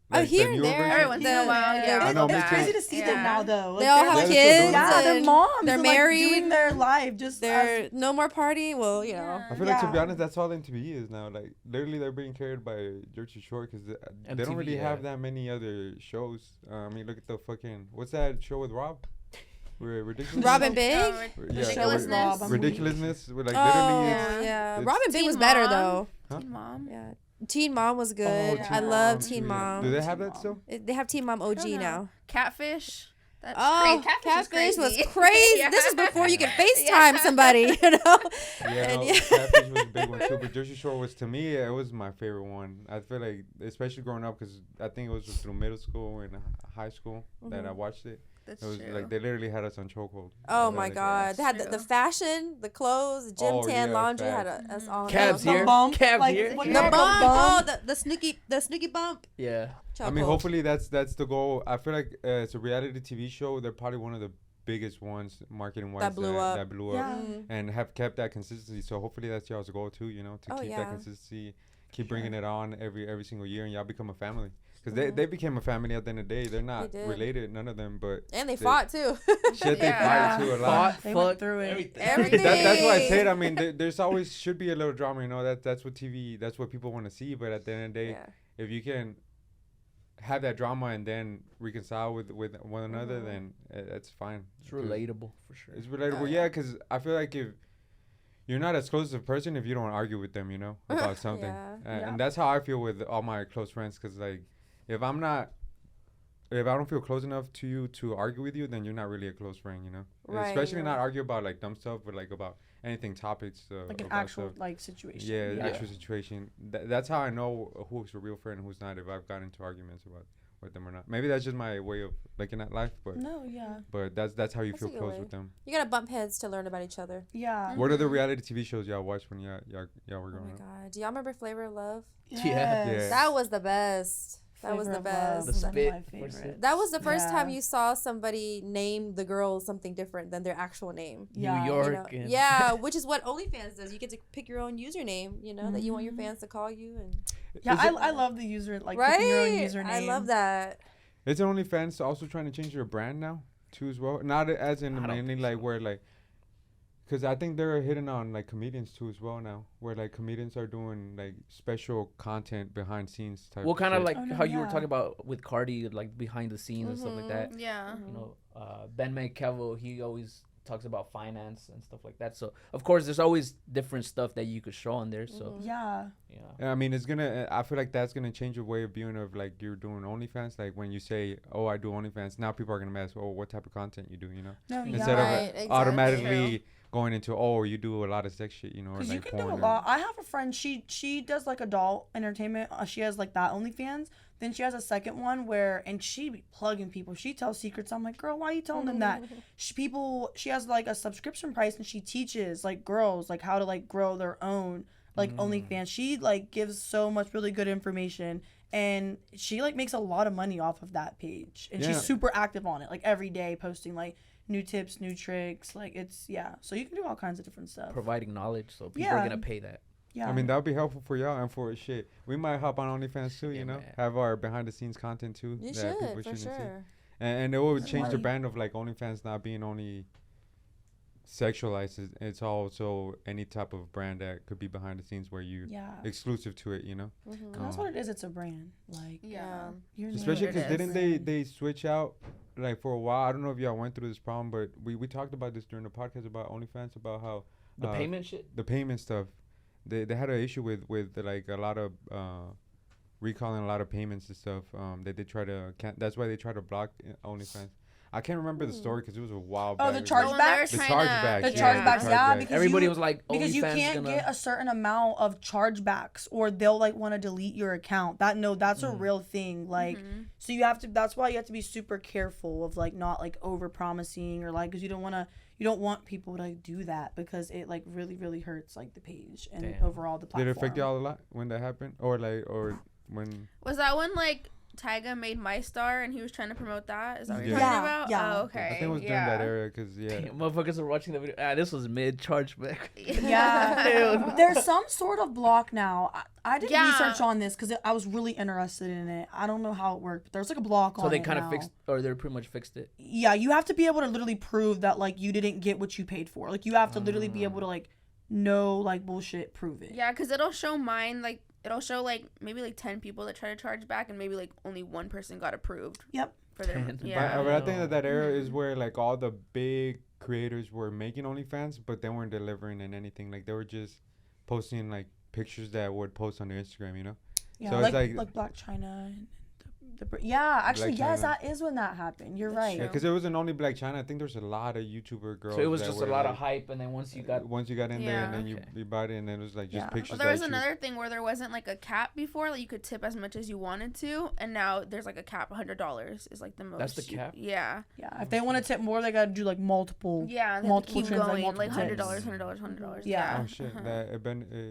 Oh, the here and newer there. version? Every once in a while, yeah. I know, me It's too. crazy to see them Yeah. now, though. they all they're have they're still kids. doing it. yeah, they're and moms. They're like, married. doing their life. Just They're no more party. Well, you know. I feel like, to be Yeah. honest, that's all MTV is now. Like, literally, they're being carried by Jersey Shore because they don't MTV, really have yeah. that many other shows. I mean, look at the fucking, what's that show with Rob? Ridiculous. Robin Big. Yeah, Ridiculousness. Rob. Ridiculousness. With like Oh, literally, yeah. yeah. it's- Robin Big Teen was better Mom. though. Huh? Teen Mom. Yeah. Teen Mom was good. Teen I Mom love too, Teen yeah. Mom. Do they have Teen that still? They have Teen Mom OG don't know. now. Catfish. That's Oh, crazy. Catfish was crazy. crazy. Yeah. This was before you could FaceTime Yeah. somebody, you know? Yeah, And no, yeah. Catfish was a big one too. But Jersey Shore was, to me, it was my favorite one. I feel like, especially growing up, because I think it was through middle school and high school that I watched it. That's It was true. like they literally had us on chokehold. Oh Like, my God. They had the true. fashion, the clothes, the gym Oh, tan yeah, laundry had facts. us all. Cabs The here. bump, Cabs like, here. when The you The have bump, bump, the snooky bump. Yeah. I mean, Chokehold. hopefully that's the goal. I feel like it's a reality TV show. They're probably one of the biggest ones marketing wise That blew up. That blew Yeah. up and have kept that consistency. So hopefully that's y'all's goal too. You know, to Oh, keep yeah. that consistency, keep bringing it on every single year, and y'all become a family. Because they became a family at the end of the day. They're not They did. related, none of them, but And they fought too. shit, they Yeah. fight too a lot. Fought, They went fucked, through it. everything. Everything. That's why I say it. I mean, there's always should be a little drama, you know. That's what TV. That's what people want to see. But at the end of the day, Yeah. if you can have that drama and then reconcile with one another, then that's fine. It's relatable for sure. It's relatable, yeah. Because I feel like if you're not as close as a person if you don't argue with them, you know, about something. Yeah. And that's how I feel with all my close friends. Because like, if I don't feel close enough to you to argue with you, then you're not really a close friend, you know. Right, Especially not right. argue about like dumb stuff, but like about anything, topics. like an about actual stuff. like situation. Yeah, actual situation. That's how I know who's a real friend and who's not. If I've got into arguments about with them or not. Maybe that's just my way of looking at life, but No, yeah, that's how you That's a feel good close way. with them. You gotta bump heads to learn about each other. yeah. What are the reality TV shows y'all watched when y'all were Oh growing my up? God. Do y'all remember Flavor of Love? Yeah. Yeah. That was the best. That was Flavor the of Love best. The was one of spit my for favorites. spit. That was the first time Yeah. you saw somebody name the girl something different than their actual name. Yeah. New You York. know? and Yeah, which is what OnlyFans does. You get to pick your own username, you know, that you want your fans to call you. And Yeah, Is it- I love the user like right? picking your own username. I love that. Isn't OnlyFans also trying to change their brand now too as well? Not as in I don't mainly think like so. where like, because I think they're hitting on like comedians too as well now, where like comedians are doing like special content behind scenes type. Well, kind of shit. like Oh, no, how you were yeah. talking about with Cardi, like behind the scenes and stuff like that. Yeah. You know, Ben McKevil, he always talks about finance and stuff like that. So of course, there's always different stuff that you could show on there. So Yeah. yeah, I mean, it's gonna. I feel like that's gonna change your way of viewing of like you're doing OnlyFans. Like when you say, "Oh, I do OnlyFans," now people are gonna ask, "Oh, what type of content you do?" You know, No, instead yeah. Right, of exactly. automatically going into, oh, you do a lot of sex shit, you know, or Because like you can do a porn lot. I have a friend. She does like adult entertainment. She has like that OnlyFans. Then she has a second one where, and she be plugging people. She tells secrets. I'm like, girl, why are you telling them that? She has like a subscription price, and she teaches like girls like how to like grow their own like OnlyFans. She like gives so much really good information, and she like makes a lot of money off of that page. And she's super active on it, like every day posting like new tips, new tricks. Like it's so you can do all kinds of different stuff. Providing knowledge, so people are gonna pay that. Yeah. I mean, that would be helpful for y'all and for shit. We might hop on OnlyFans too, you know, man. have our behind the scenes content too. You that should, people for shouldn't see. sure. And it will change the Right. brand of like OnlyFans not being only sexualized. It's also any type of brand that could be behind the scenes where you exclusive to it, you know. Mm-hmm. That's what it is. It's a brand. Like Yeah. your Especially name because is didn't brand. they switch out like for a while? I don't know if y'all went through this problem, but we talked about this during the podcast about OnlyFans, about how The payment shit. the payment stuff. They had an issue with like a lot of recalling a lot of payments and stuff. They did try to that's why they tried to block OnlyFans. I can't remember the story because it was a while back. Oh, the It was chargebacks? The The chargebacks. The yeah, chargebacks, yeah, because Everybody you, was like, because you OnlyFans can't gonna... get a certain amount of chargebacks, or they'll like want to delete your account. That's a real thing. Like, so you have to. That's why you have to be super careful of like not like over promising or like, because you don't want people to like do that, because it like really hurts like the page and overall the platform. Did it affect y'all a lot when that happened, or when? Was that when like Tyga made My Star and he was trying to promote that? Is that what you're Yeah. talking about? Yeah. Oh, okay. I think it was during that era, because Motherfuckers are watching the video. This was mid chargeback. Yeah, there's some sort of block now. I did Yeah. research on this because I was really interested in it. I don't know how it worked, but there's like a block on it. So they kind of now. fixed, or they're pretty much fixed it. Yeah, you have to be able to literally prove that like you didn't get what you paid for. Like you have to literally be able to like no like bullshit prove it. Yeah, because it'll show mine, like, it'll show, like, maybe, like, 10 people that try to charge back, and maybe, like, only one person got approved. Yep. For their, 10. yeah. But I think that era is where like all the big creators were making OnlyFans, but they weren't delivering in anything. Like they were just posting like pictures that would post on their Instagram, you know. Yeah, So like, it's like Black China. And actually, Black yes, China. that is when that happened. You're That's right. Yeah, because it wasn't only Black China. I think there's a lot of YouTuber girls. So it was that just a were, lot like, of hype, and then once you got in there, and then Okay. you bought it, and then it was like just Yeah. pictures. Well, there was that you- another thing where there wasn't, like, a cap before. Like, you could tip as much as you wanted to, and now there's, like, a cap. $100 is, like, the most. That's the cap? Yeah. Yeah, if they want to tip more, they gotta do like multiple. Yeah, and they have to Multiple keep trends, like, going. multiple Like, $100, tips. $100. Yeah. Oh shit! That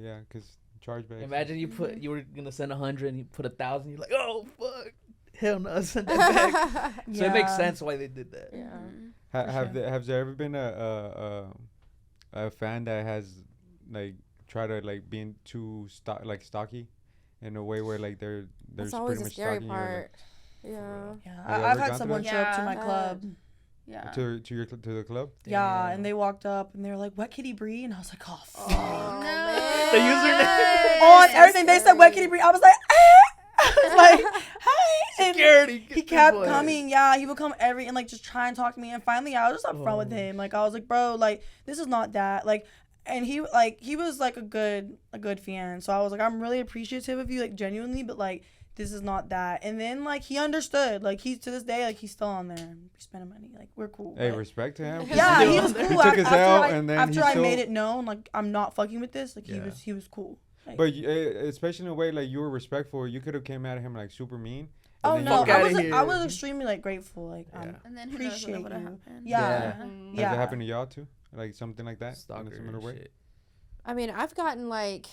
yeah, because chargebacks. Imagine you were gonna send 100 and you put 1,000. You're like, oh fuck, hell no, send that back. So it makes sense why they did that. Yeah. Have there ever been a fan that has like tried to like being too stocky in a way where like they're That's pretty always the much scary stalking you, or, part. Yeah. Yeah, Have you I've ever had gone someone through show up that? to my Yeah. club. Yeah. like, to the club. Yeah, and they walked up and they were like, "Wet Kitty Bree," and I was like, "Oh, fuck." Oh, No. The username. On everything they said, "Wet Kitty Bree." I was like, I was like, "Hey!" And Security. he kept coming. Yeah, he would come and like just try and talk to me. And finally, I was just upfront with him. Like I was like, "Bro, like this is not that." Like, and he was like a good fan. So I was like, "I'm really appreciative of you, like genuinely, but like." This is not that. And then like he understood. Like he's to this day, like he's still on there. We're spending money. Like we're cool. Hey, but- respect to him. yeah, he was cool. He took his L, and then after he I still, made it known, like I'm not fucking with this. Like Yeah. he was cool. Like, But especially in a way like you were respectful. You could have came at him like super mean. oh then no, you- Fuck outta here. I was extremely like grateful. Like Yeah. And then who knows appreciate what would have you. happened. Yeah. Has Yeah. it happened to y'all too? Like something like that in Stalker a similar and way? shit. I mean, I've gotten like,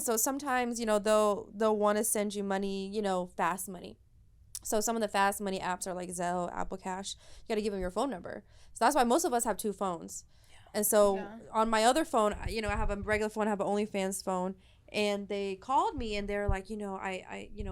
so sometimes, you know, they'll want to send you money, you know, fast money. So some of the fast money apps are like Zelle, Apple Cash. You got to give them your phone number. So that's why most of us have two phones. And so on my other phone, you know, I have a regular phone, I have an OnlyFans phone. And they called me and they're like, you know,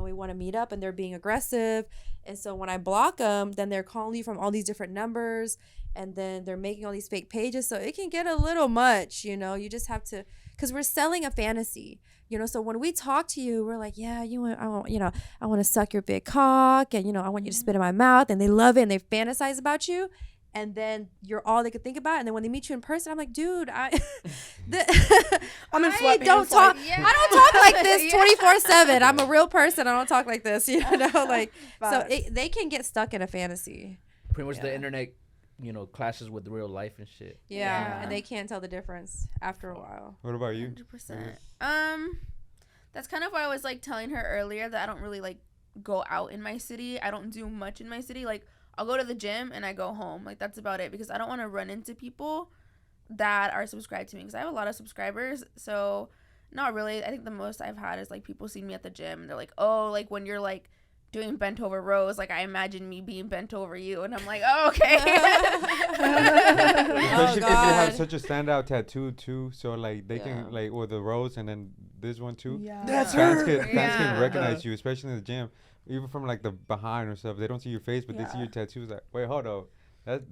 we want to meet up, and they're being aggressive. And so when I block them, then they're calling you from all these different numbers, and then they're making all these fake pages. So it can get a little much, you know. You just have to, because we're selling a fantasy, you know. So when we talk to you, we're like, yeah, I want to suck your big cock, and, you know, I want you to spit in my mouth, and they love it, and they fantasize about you. And then you're all they could think about. And then when they meet you in person, I'm like, dude, I'm in sweatpants, don't talk. like, yeah. I don't talk like this Yeah. 24/7. I'm a real person. I don't talk like this, you know. Like, so they can get stuck in a fantasy. Pretty much the internet clashes with real life and shit. Yeah, and they can't tell the difference after a while. What about you? 100%. That's kind of why I was like telling her earlier that I don't really like go out in my city. I don't do much in my city. Like I'll go to the gym and I go home. Like that's about it, because I don't want to run into people that are subscribed to me, because I have a lot of subscribers. So not really. I think the most I've had is like people see me at the gym and they're like, oh, like when you're like doing bent over rows, like I imagine me being bent over you, and I'm like, oh, okay. Especially because you have such a standout tattoo too, so like they can like with the rows and then this one too. Yeah. That's fans can recognize you, especially in the gym, even from like the behind or stuff. They don't see your face, but they see your tattoos. Like, wait, hold up.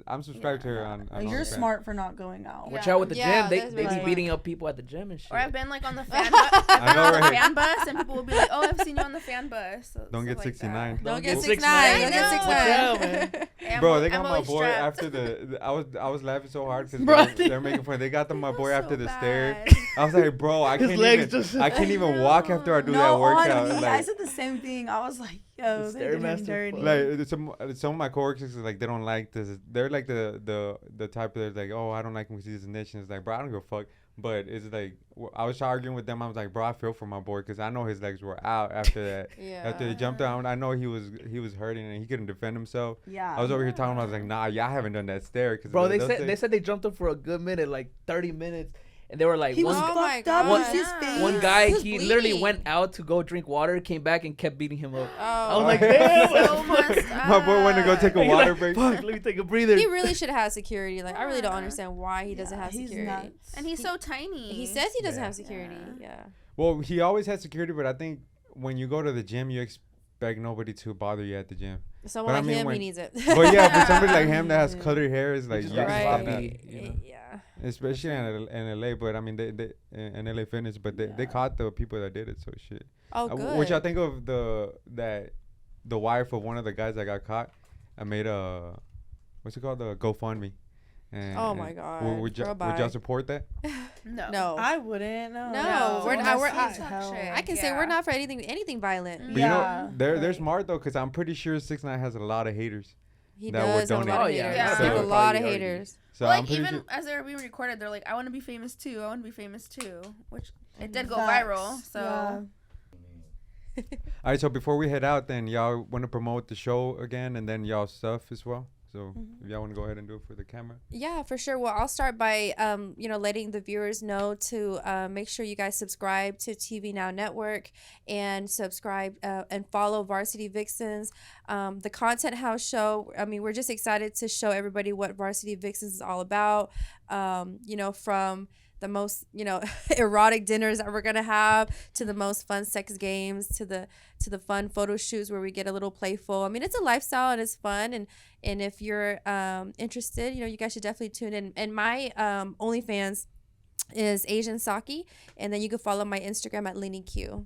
I'm subscribed to her on You're OnlyFans. smart for not going out. Watch out with the gym. They that's be right. beating up people at the gym and shit. Or I've been like on the fan bus. I've been on the fan bus, and people will be like, oh, I've seen you on the fan bus. So, Don't get like 69. Don't get 6'9". 6'9". Don't get Watch out, man. 6'9". Bro, they got I'm my always boy strapped. after the. I was laughing so hard Bro, because they're making fun. They got my boy after the stair. bad. I was like, bro, I His can't legs even. just- I can't even walk after I do that No, workout. on me, I Like, said the same thing. I was like, yo, The they did him Stairmaster dirty. like some of my coworkers like they don't like this. They're like the type that's like, oh, I don't like when we see this niche. And it's like, bro, I don't give a fuck. But it's like I was arguing with them. I was like, bro, I feel for my boy because I know his legs were out after that. After he jumped down, I know he was hurting and he couldn't defend himself. Yeah. I was over here talking. I was like, nah, y'all haven't done that stair. Cause Bro, they said they jumped up for a good minute, like 30 minutes. And they were like, He was Oh my fucked up. God. You see his face? one guy, He was he literally bleeding. went out to go drink water, came back and kept beating him up. I was Oh, like, damn. So messed my boy went to go take a He's water like, break. Fuck, let me take a breather. he really should have security. Like I really don't Yeah. understand why he doesn't have he's security. nuts. And he's so tiny. He says he doesn't Yeah. have security. Yeah. Well, he always had security, but I think when you go to the gym, you expect nobody to bother you at the gym. Someone But I like mean, him, when- he needs it. But yeah, for somebody like him that has colored hair, is like just you got just right. stop that. you know? Yeah. Especially in LA, but I mean they in LA Fitness, but they caught the people that did it, so shit. Oh, good. Which I think of the wife of one of the guys that got caught. I made a what's it called, the GoFundMe. And, Oh my God. Would Girl, y'all bye. support that? No. I wouldn't. No. No, we're not. That's hell. I can say we're not for anything violent. But Yeah, you know, they're right. smart though, because I'm pretty sure 6ix9ine has a lot of haters. He That would does have a lot donate. of Oh, yeah. haters. Yeah. He has a So- lot of Probably haters. So Like I'm pretty even sure. as they were being recorded, they're like, I want to be famous too. I want to be famous too. Which it did go Facts. viral. So Yeah. All right, so before we head out, then y'all want to promote the show again, and then y'all stuff as well. So if y'all want to go ahead and do it for the camera. Yeah, for sure. Well, I'll start by letting the viewers know to make sure you guys subscribe to TV Now Network and subscribe and follow Varsity Vixens, the Content House show. I mean, we're just excited to show everybody what Varsity Vixens is all about. From the most erotic dinners that we're gonna have to the most fun sex games to the fun photo shoots where we get a little playful. I mean, it's a lifestyle and it's fun, and if you're interested, you guys should definitely tune in. And my OnlyFans is Asian Saki, and then you can follow my Instagram at Linny Q.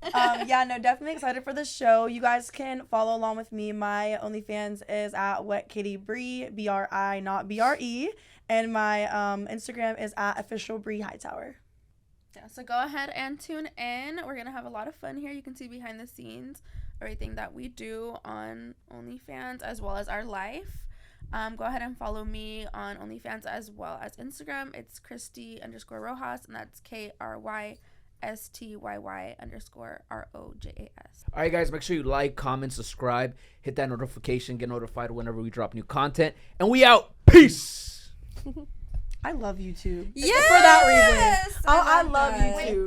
Definitely excited for the show. You guys can follow along with me. My OnlyFans is at Wet Kitty Bree, BRI, not BRE, and my Instagram is at Official Bree Hightower. yeah, so go ahead and tune in. We're gonna have a lot of fun here. You can see behind the scenes everything that we do on OnlyFans as well as our life. Go ahead and follow me on OnlyFans as well as Instagram. It's Kristy_Rojas, and that's KRYSTYY_ROJAS. All right, guys, make sure you like, comment, subscribe, hit that notification, get notified whenever we drop new content. And we out. Peace. I love YouTube. Yes! For that reason. I love love that. YouTube.